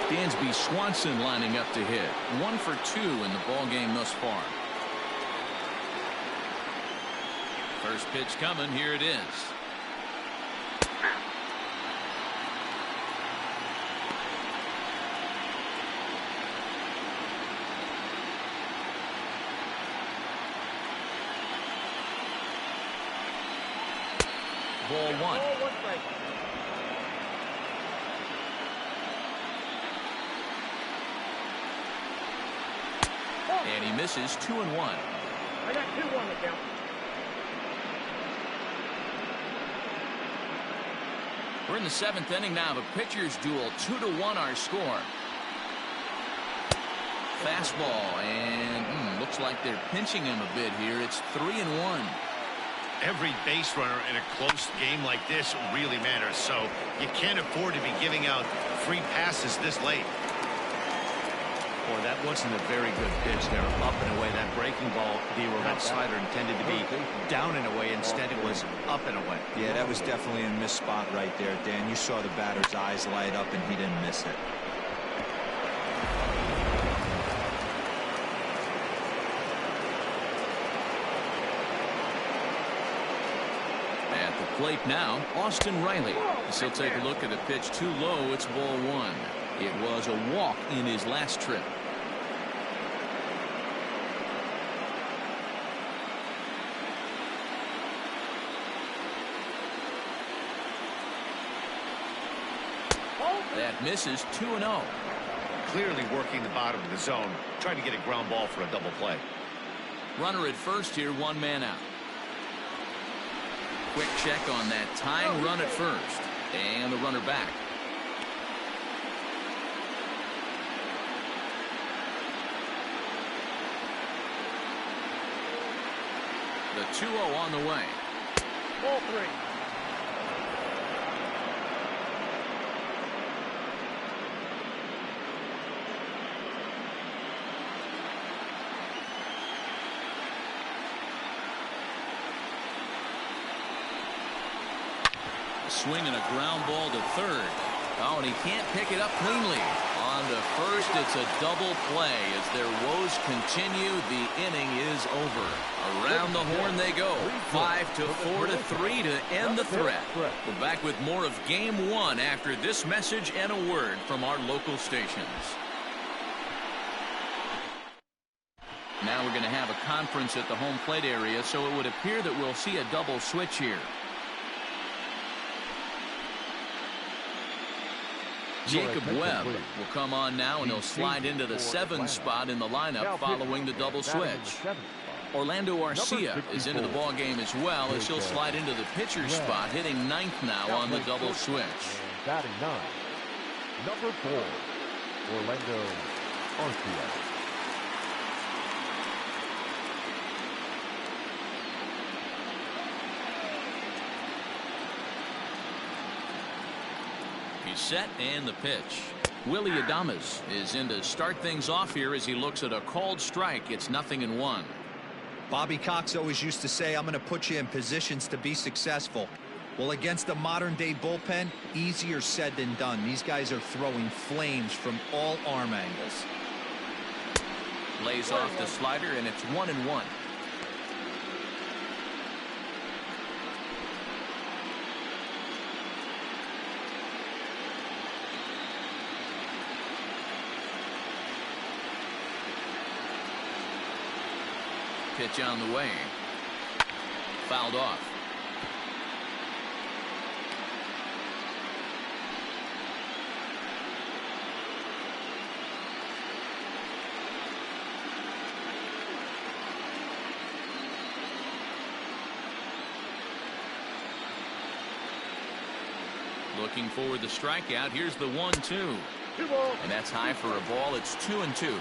Dansby Swanson lining up to hit. 1 for 2 in the ball game thus far. First pitch coming. Here it is. Ball 1. And he misses. 2-1. I got 2-1 to count. We're in the 7th inning now of a pitcher's duel. 2-1 our score. Fastball, and looks like they're pinching him a bit here. It's 3-1. Every base runner in a close game like this really matters, so you can't afford to be giving out free passes this late. Boy, that wasn't a very good pitch there. Up and away. That breaking ball, that slider intended to be down and away. Instead, it was up and away. Yeah, that was definitely a missed spot right there, Dan. You saw the batter's eyes light up, and he didn't miss it. At the plate now, Austin Riley. He'll take a look at the pitch too low. It's ball 1. It was a walk in his last trip. That misses. 2-0. Clearly working the bottom of the zone, trying to get a ground ball for a double play. Runner at first here, 1 man out. Quick check on that tying run at first, and the runner back. The 2-0 on the way. Ball 3. A swing and a ground ball to third. Oh, and he can't pick it up cleanly. On to first, it's a double play. As their woes continue, the inning is over. Around the horn they go. 5-4 to 3 to end the threat. We're back with more of Game 1 after this message and a word from our local stations. Now we're going to have a conference at the home plate area, so it would appear that we'll see a double switch here. Jacob Webb will come on now, and he'll slide into the 7th spot in the lineup following the double switch. Orlando Arcia is into the ball game as well, as he'll slide into the pitcher's spot, hitting 9th now on the double switch. Batting 9, number 4, Orlando Arcia. He's set, and the pitch. Willie Adames is in to start things off here as he looks at a called strike. It's 0-1. Bobby Cox always used to say, I'm going to put you in positions to be successful. Well, against a modern-day bullpen, easier said than done. These guys are throwing flames from all arm angles. Lays off the slider, and it's 1-1. Pitch on the way. Fouled off. Looking for the strikeout. Here's the 1-2. And that's high for a ball. It's 2-2.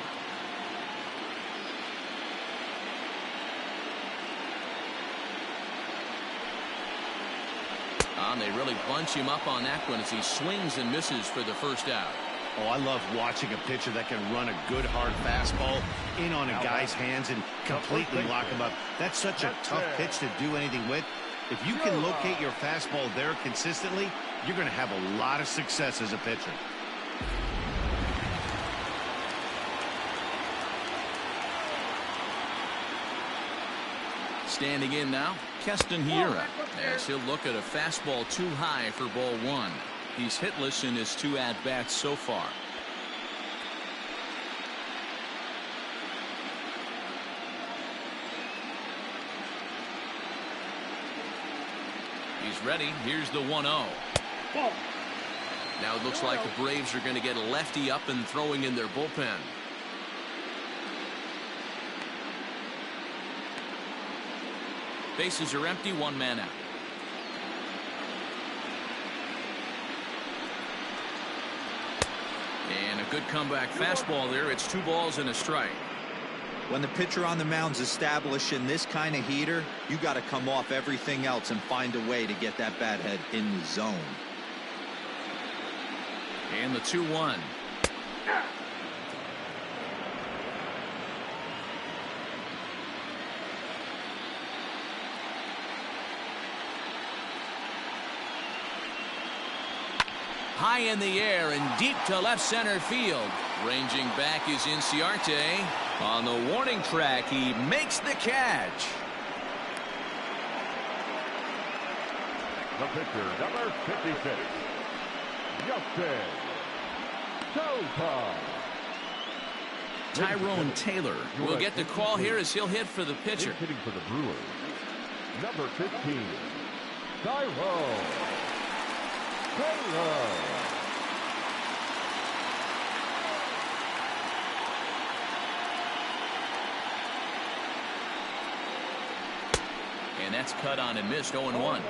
They really bunch him up on that one as he swings and misses for the first out. Oh, I love watching a pitcher that can run a good hard fastball in on a guy's hands and completely lock him up. That's such a tough pitch to do anything with. If you can locate your fastball there consistently, you're going to have a lot of success as a pitcher. Standing in now, Keston Hiura, as he'll look at a fastball too high for ball 1. He's hitless in his 2 at-bats so far. He's ready. Here's the 1-0. Now it looks like the Braves are going to get a lefty up and throwing in their bullpen. Bases are empty, 1 man out. And a good comeback fastball there. It's 2 balls and a strike. When the pitcher on the mound's establishing this kind of heater, you got to come off everything else and find a way to get that bat head in the zone. And the 2-1. High in the air and deep to left center field. Ranging back is Inciarte. On the warning track, he makes the catch. The pitcher, number 56, Justin Soto. Tyrone Taylor will get the call here as he'll hit for the pitcher. Hitting for the Brewers, number 15, Tyrone Taylor. And that's cut on and missed. 0-1.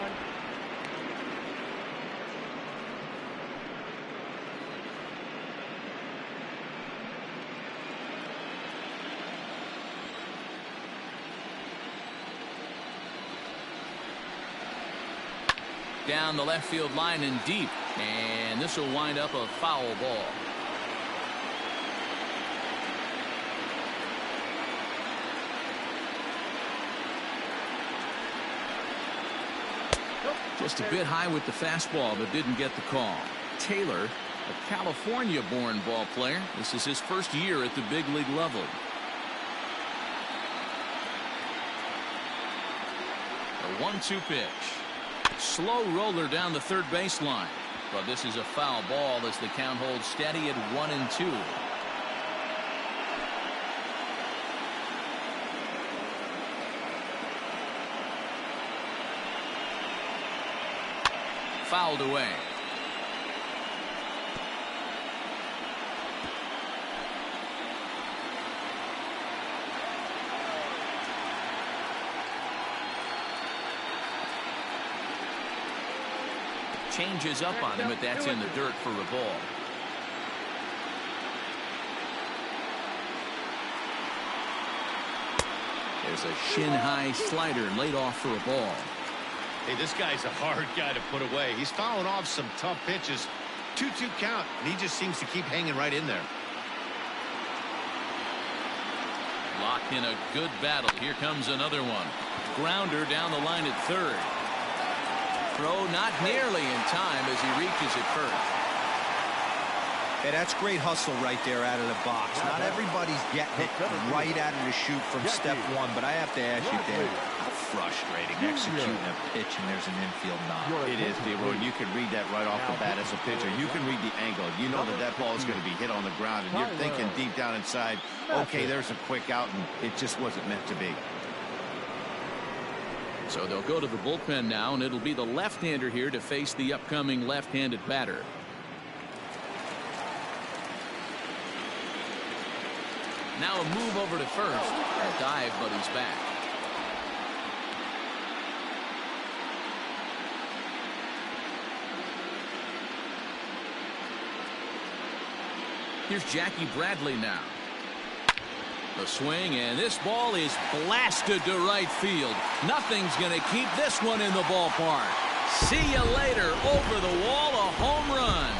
Down the left field line and deep, and this will wind up a foul ball. Just a bit high with the fastball, but didn't get the call. Taylor, a California-born ball player. This is his first year at the big league level. A 1-2 pitch. Slow roller down the third baseline. But this is a foul ball as the count holds steady at 1-2. Fouled away. Changes up on him, but that's in the dirt for a ball. There's a shin-high slider laid off for a ball. Hey, this guy's a hard guy to put away. He's fouling off some tough pitches. 2-2 count, and he just seems to keep hanging right in there. Locked in a good battle. Here comes another one. Grounder down the line at third. Throw not nearly in time as he reaches it first. Hey, that's great hustle right there out of the box. Not everybody's getting it right out of the chute from step one, but I have to ask you, Dan, how frustrating executing a pitch and there's an infield knock. It is, D-Roy. You can read that right off the bat as a pitcher. You can read the angle. You know that that ball is going to be hit on the ground, and you're thinking deep down inside, okay, there's a quick out, and it just wasn't meant to be. So they'll go to the bullpen now, and it'll be the left-hander here to face the upcoming left-handed batter. Now a move over to first. A dive, but he's back. Here's Jackie Bradley now. The swing, and this ball is blasted to right field. Nothing's going to keep this one in the ballpark. See you later. Over the wall, a home run.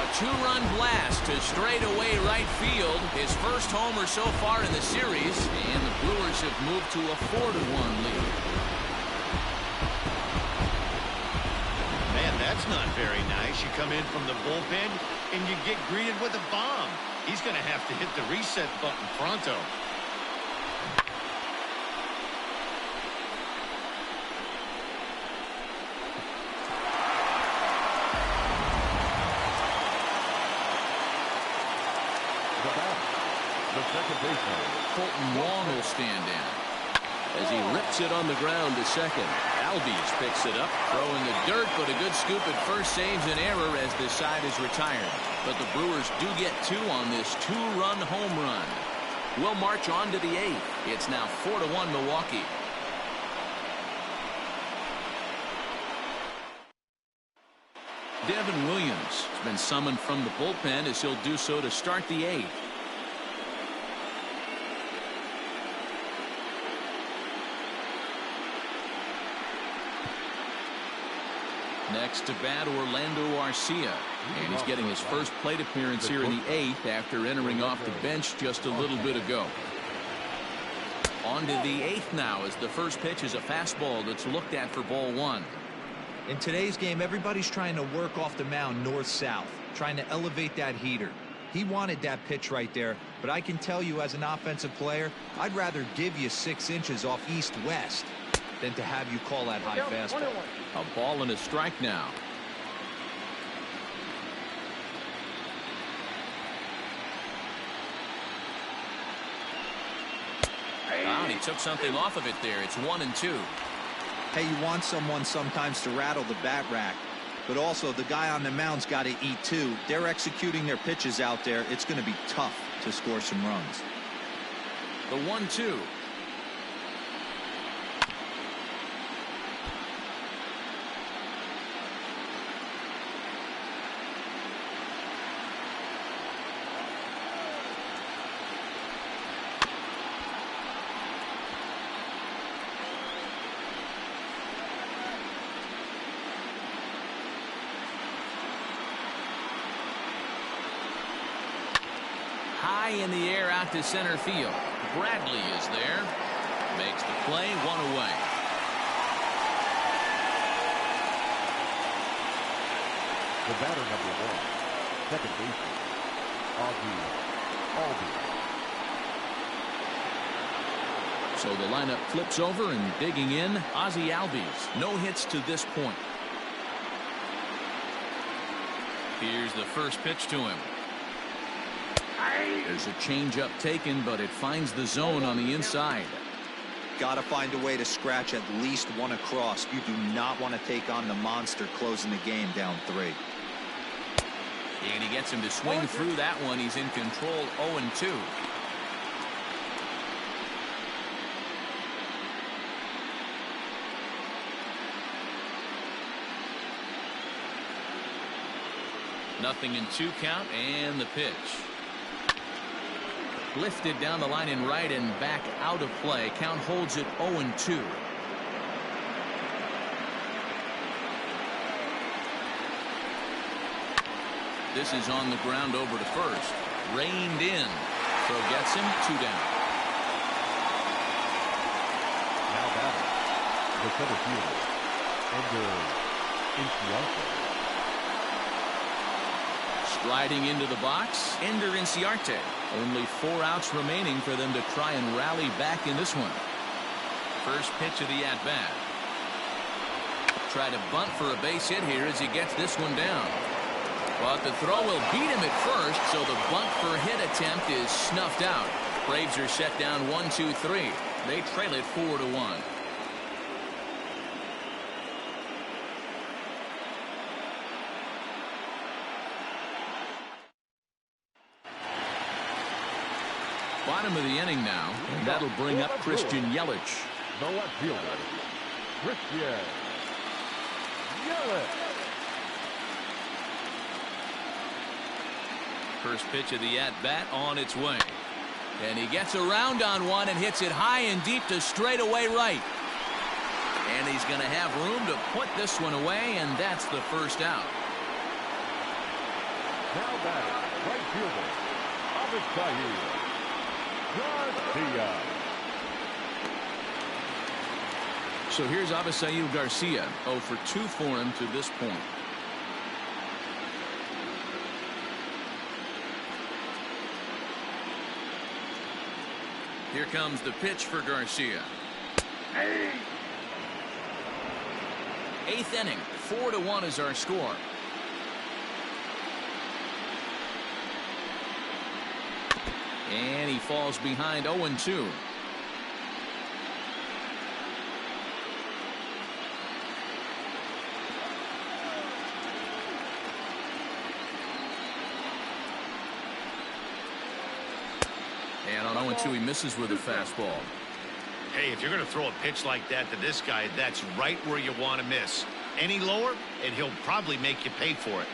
A two-run blast to straightaway right field. His first homer so far in the series, and the Brewers have moved to a 4-1 lead. Man, that's not very nice. You come in from the bullpen and you get greeted with a bomb. He's going to have to hit the reset button pronto. The second baseman, Colton Wong will stand in as he rips it on the ground to second. Albies picks it up, throw in the dirt, but a good scoop at first saves an error as this side is retired. But the Brewers do get two on this two-run home run. We'll march on to the eighth. It's now 4-1 Milwaukee. Devin Williams has been summoned from the bullpen as he'll do so to start the eighth. Next to bat, Orlando Arcia, and he's getting his first plate appearance here in the eighth after entering off the bench just a little bit ago. On to the eighth now as the first pitch is a fastball that's looked at for ball one. In today's game, everybody's trying to work off the mound north-south, trying to elevate that heater. He wanted that pitch right there, but I can tell you as an offensive player, I'd rather give you 6 inches off east-west than to have you call that high fastball. A ball and a strike now. And he took something off of it there. It's 1-2. Hey, you want someone sometimes to rattle the bat rack, but also the guy on the mound's got to eat too. They're executing their pitches out there. It's going to be tough to score some runs. The 1-2. High in the air out to center field. Bradley is there. Makes the play, 1 away. The batter, number 1, second baseman, Albies. So the lineup flips over, and digging in, Ozzie Albies. No hits to this point. Here's the first pitch to him. There's a changeup taken, but it finds the zone on the inside. Got to find a way to scratch at least one across. You do not want to take on the monster closing the game down 3. And he gets him to swing through that one. He's in control, 0-2. Nothing in 2 count, and the pitch. Lifted down the line in right and back out of play. Count holds it 0-2. This is on the ground over to first. Reined in. Throw gets him, 2 down. Now batting, the center fielder, Ender. Striding into the box, Ender Inciarte. Only 4 outs remaining for them to try and rally back in this one. First pitch of the at-bat. Try to bunt for a base hit here as he gets this one down. But the throw will beat him at first, so the bunt for hit attempt is snuffed out. Braves are set down 1-2-3. They trail it 4-1. Bottom of the inning now, and that'll bring up Christian Yelich. The left fielder, Christian Yelich. First pitch of the at-bat on its way. And he gets around on one and hits it high and deep to straightaway right. And he's going to have room to put this one away, and that's the first out. Now batting, right fielder, Avisail Garcia. So here's Avisail Garcia. 0 for 2 for him to this point. Here comes the pitch for Garcia. 8th inning, 4-1 is our score. And he falls behind 0-2. And on 0-2 he misses with a fastball. Hey, if you're going to throw a pitch like that to this guy, that's right where you want to miss. Any lower, and he'll probably make you pay for it.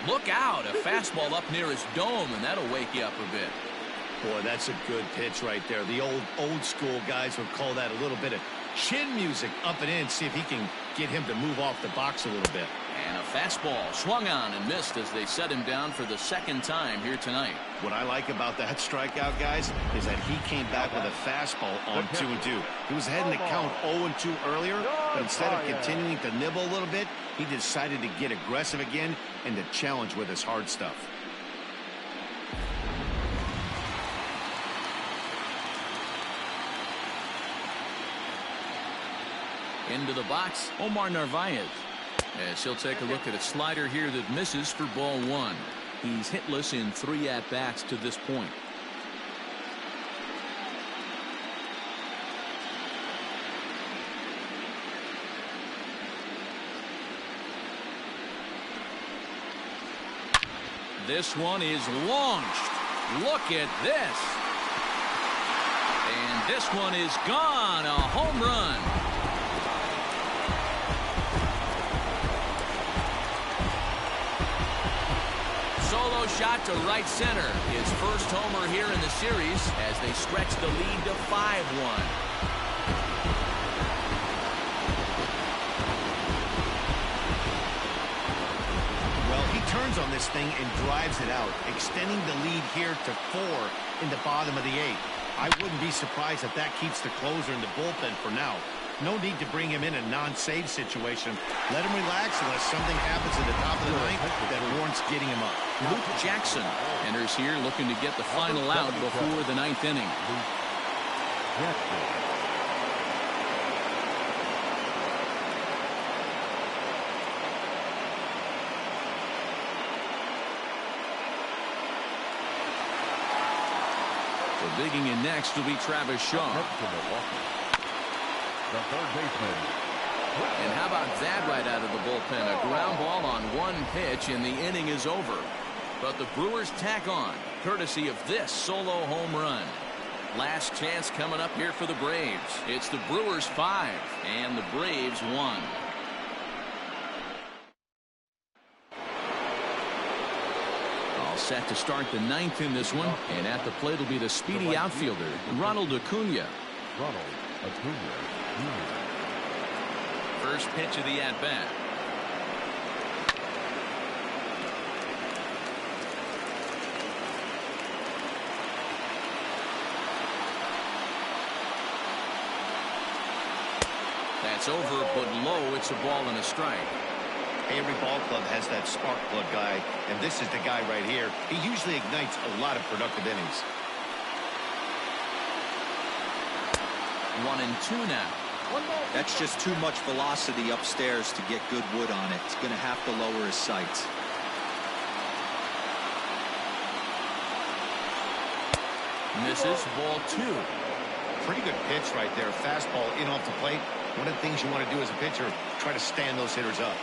Look out, a fastball up near his dome, and that'll wake you up a bit. Boy, that's a good pitch right there. The old school guys would call that a little bit of chin music up and in. See if he can get him to move off the box a little bit. And a fastball swung on and missed as they set him down for the 2nd time here tonight. What I like about that strikeout, guys, is that he came back with a fastball on 2-2. He was ahead in the count 0-2 earlier, but instead of continuing to nibble a little bit, he decided to get aggressive again and to challenge with his hard stuff. Into the box, Omar Narvaez. As he'll take a look at a slider here that misses for ball 1. He's hitless in 3 at-bats to this point. This one is launched. Look at this. And this one is gone. A home run. Solo shot to right center. His first homer here in the series as they stretch the lead to 5-1. Well, he turns on this thing and drives it out, extending the lead here to 4 in the bottom of the 8th. I wouldn't be surprised if that keeps the closer in the bullpen for now. No need to bring him in a non-save situation. Let him relax unless something happens at the top of the ninth that warrants getting him up. Luke Jackson enters here looking to get the final out before the ninth inning. So digging in next will be Travis Shaw. The third baseman. And how about that right out of the bullpen? A ground ball on one pitch, and the inning is over. But the Brewers tack on, courtesy of this solo home run. Last chance coming up here for the Braves. It's the Brewers 5 and the Braves 1. All set to start the ninth in this one. And at the plate will be the speedy outfielder, Ronald Acuna. First pitch of the at-bat. That's over, but low. It's a ball and a strike. Every ball club has that spark plug guy, and this is the guy right here. He usually ignites a lot of productive innings. 1-2 now. That's just too much velocity upstairs to get good wood on it. He's going to have to lower his sights. Misses, ball 2. Pretty good pitch right there. Fastball in off the plate. One of the things you want to do as a pitcher, try to stand those hitters up.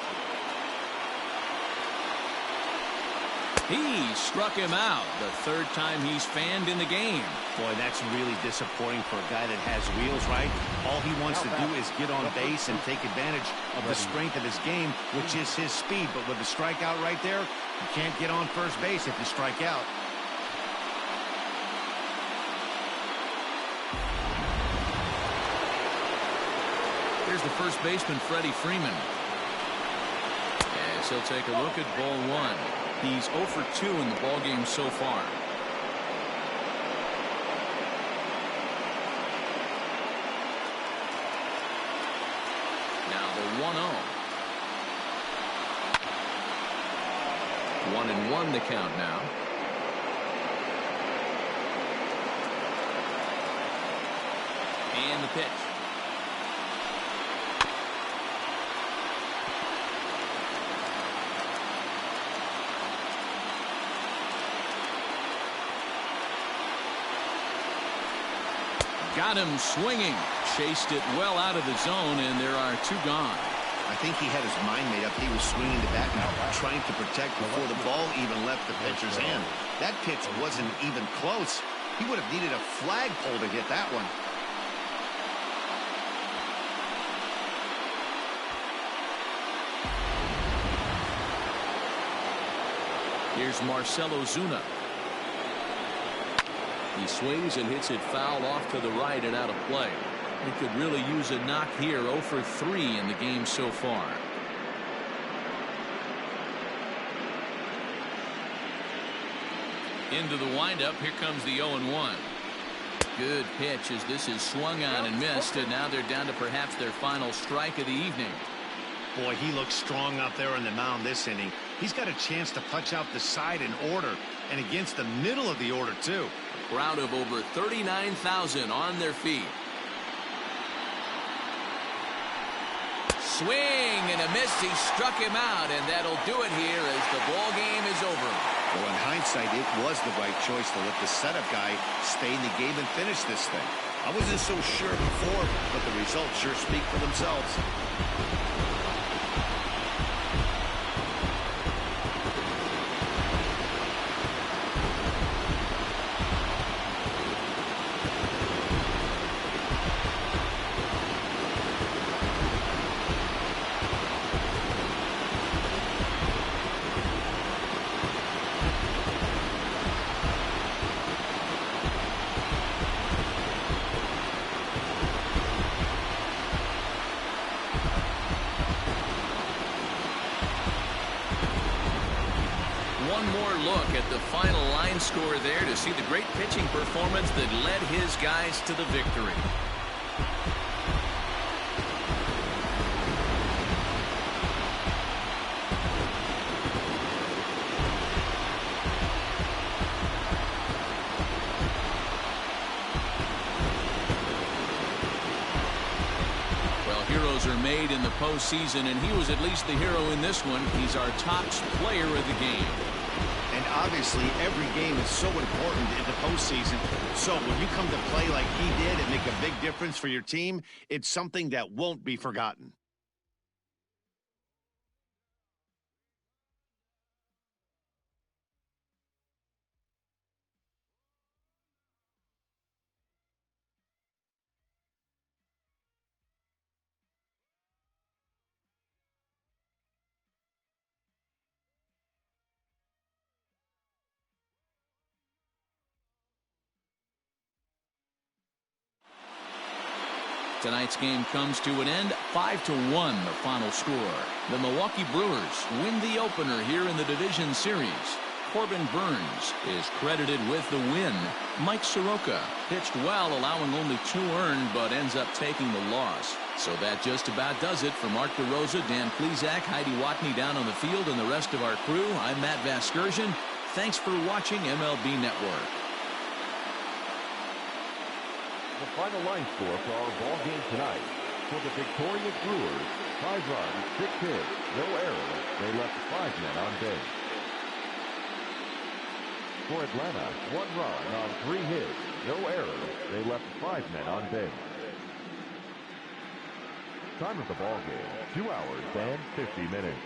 He struck him out. The third time he's fanned in the game. Boy, that's really disappointing for a guy that has wheels, right? All he wants to do is get on base and take advantage of the strength of his game, which is his speed. But with the strikeout right there, you can't get on first base if you strike out. Here's the first baseman, Freddie Freeman. As he'll take a look at ball 1. He's 0 for 2 in the ballgame so far. Now the 1-0. 1-1 the count now. And the pitch. Got him swinging. Chased it well out of the zone, and there are 2 gone. I think he had his mind made up. He was swinging the bat now, trying to protect before the ball even left the pitcher's hand. That pitch wasn't even close. He would have needed a flagpole to hit that one. Here's Marcell Ozuna. He swings and hits it foul off to the right and out of play. He could really use a knock here. 0 for 3 in the game so far. Into the windup. Here comes the 0-1. Good pitch as this is swung on and missed, and now they're down to perhaps their final strike of the evening. Boy, he looks strong out there on the mound this inning. He's got a chance to punch out the side in order, and against the middle of the order too. Crowd of over 39,000 on their feet. Swing and a miss. He struck him out, and that'll do it here as the ball game is over. Well, in hindsight, it was the right choice to let the setup guy stay in the game and finish this thing. I wasn't so sure before, but the results sure speak for themselves. one more look at the final line score there to see the great pitching performance that led his guys to the victory. Heroes are made in the postseason, and he was at least the hero in this one. He's our top player of the game. And obviously, every game is so important in the postseason. So when you come to play like he did and make a big difference for your team, it's something that won't be forgotten. Tonight's game comes to an end, 5-1 the final score. The Milwaukee Brewers win the opener here in the division series. Corbin Burns is credited with the win. Mike Soroka pitched well, allowing only 2 earned, but ends up taking the loss. So that just about does it for Mark DeRosa, Dan Plesac, Heidi Watney down on the field, and the rest of our crew. I'm Matt Vasgersian. Thanks for watching MLB Network. The final line score for our ball game tonight. For the victorious Brewers, 5 runs, 6 hits, no errors. They left 5 men on base. For Atlanta, 1 run on 3 hits, no errors. They left 5 men on base. Time of the ball game, 2 hours and 50 minutes.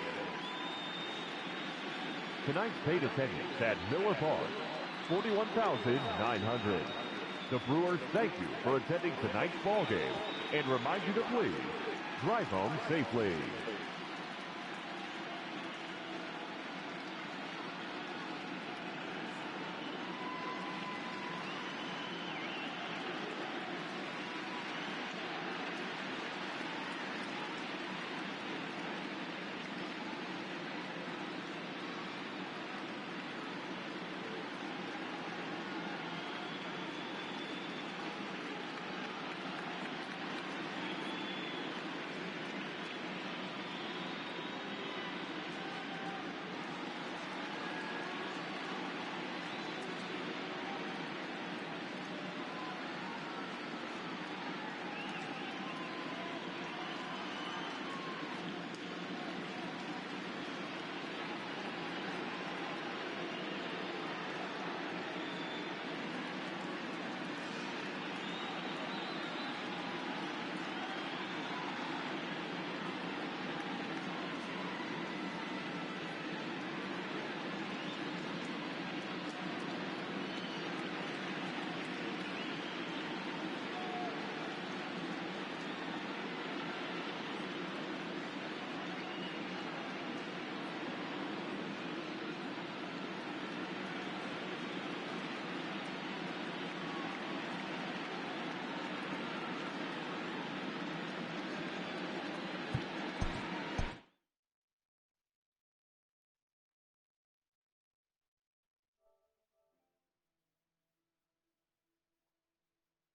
Tonight's paid attendance at Miller Park, 41,900. The Brewers thank you for attending tonight's ball game and remind you to please drive home safely.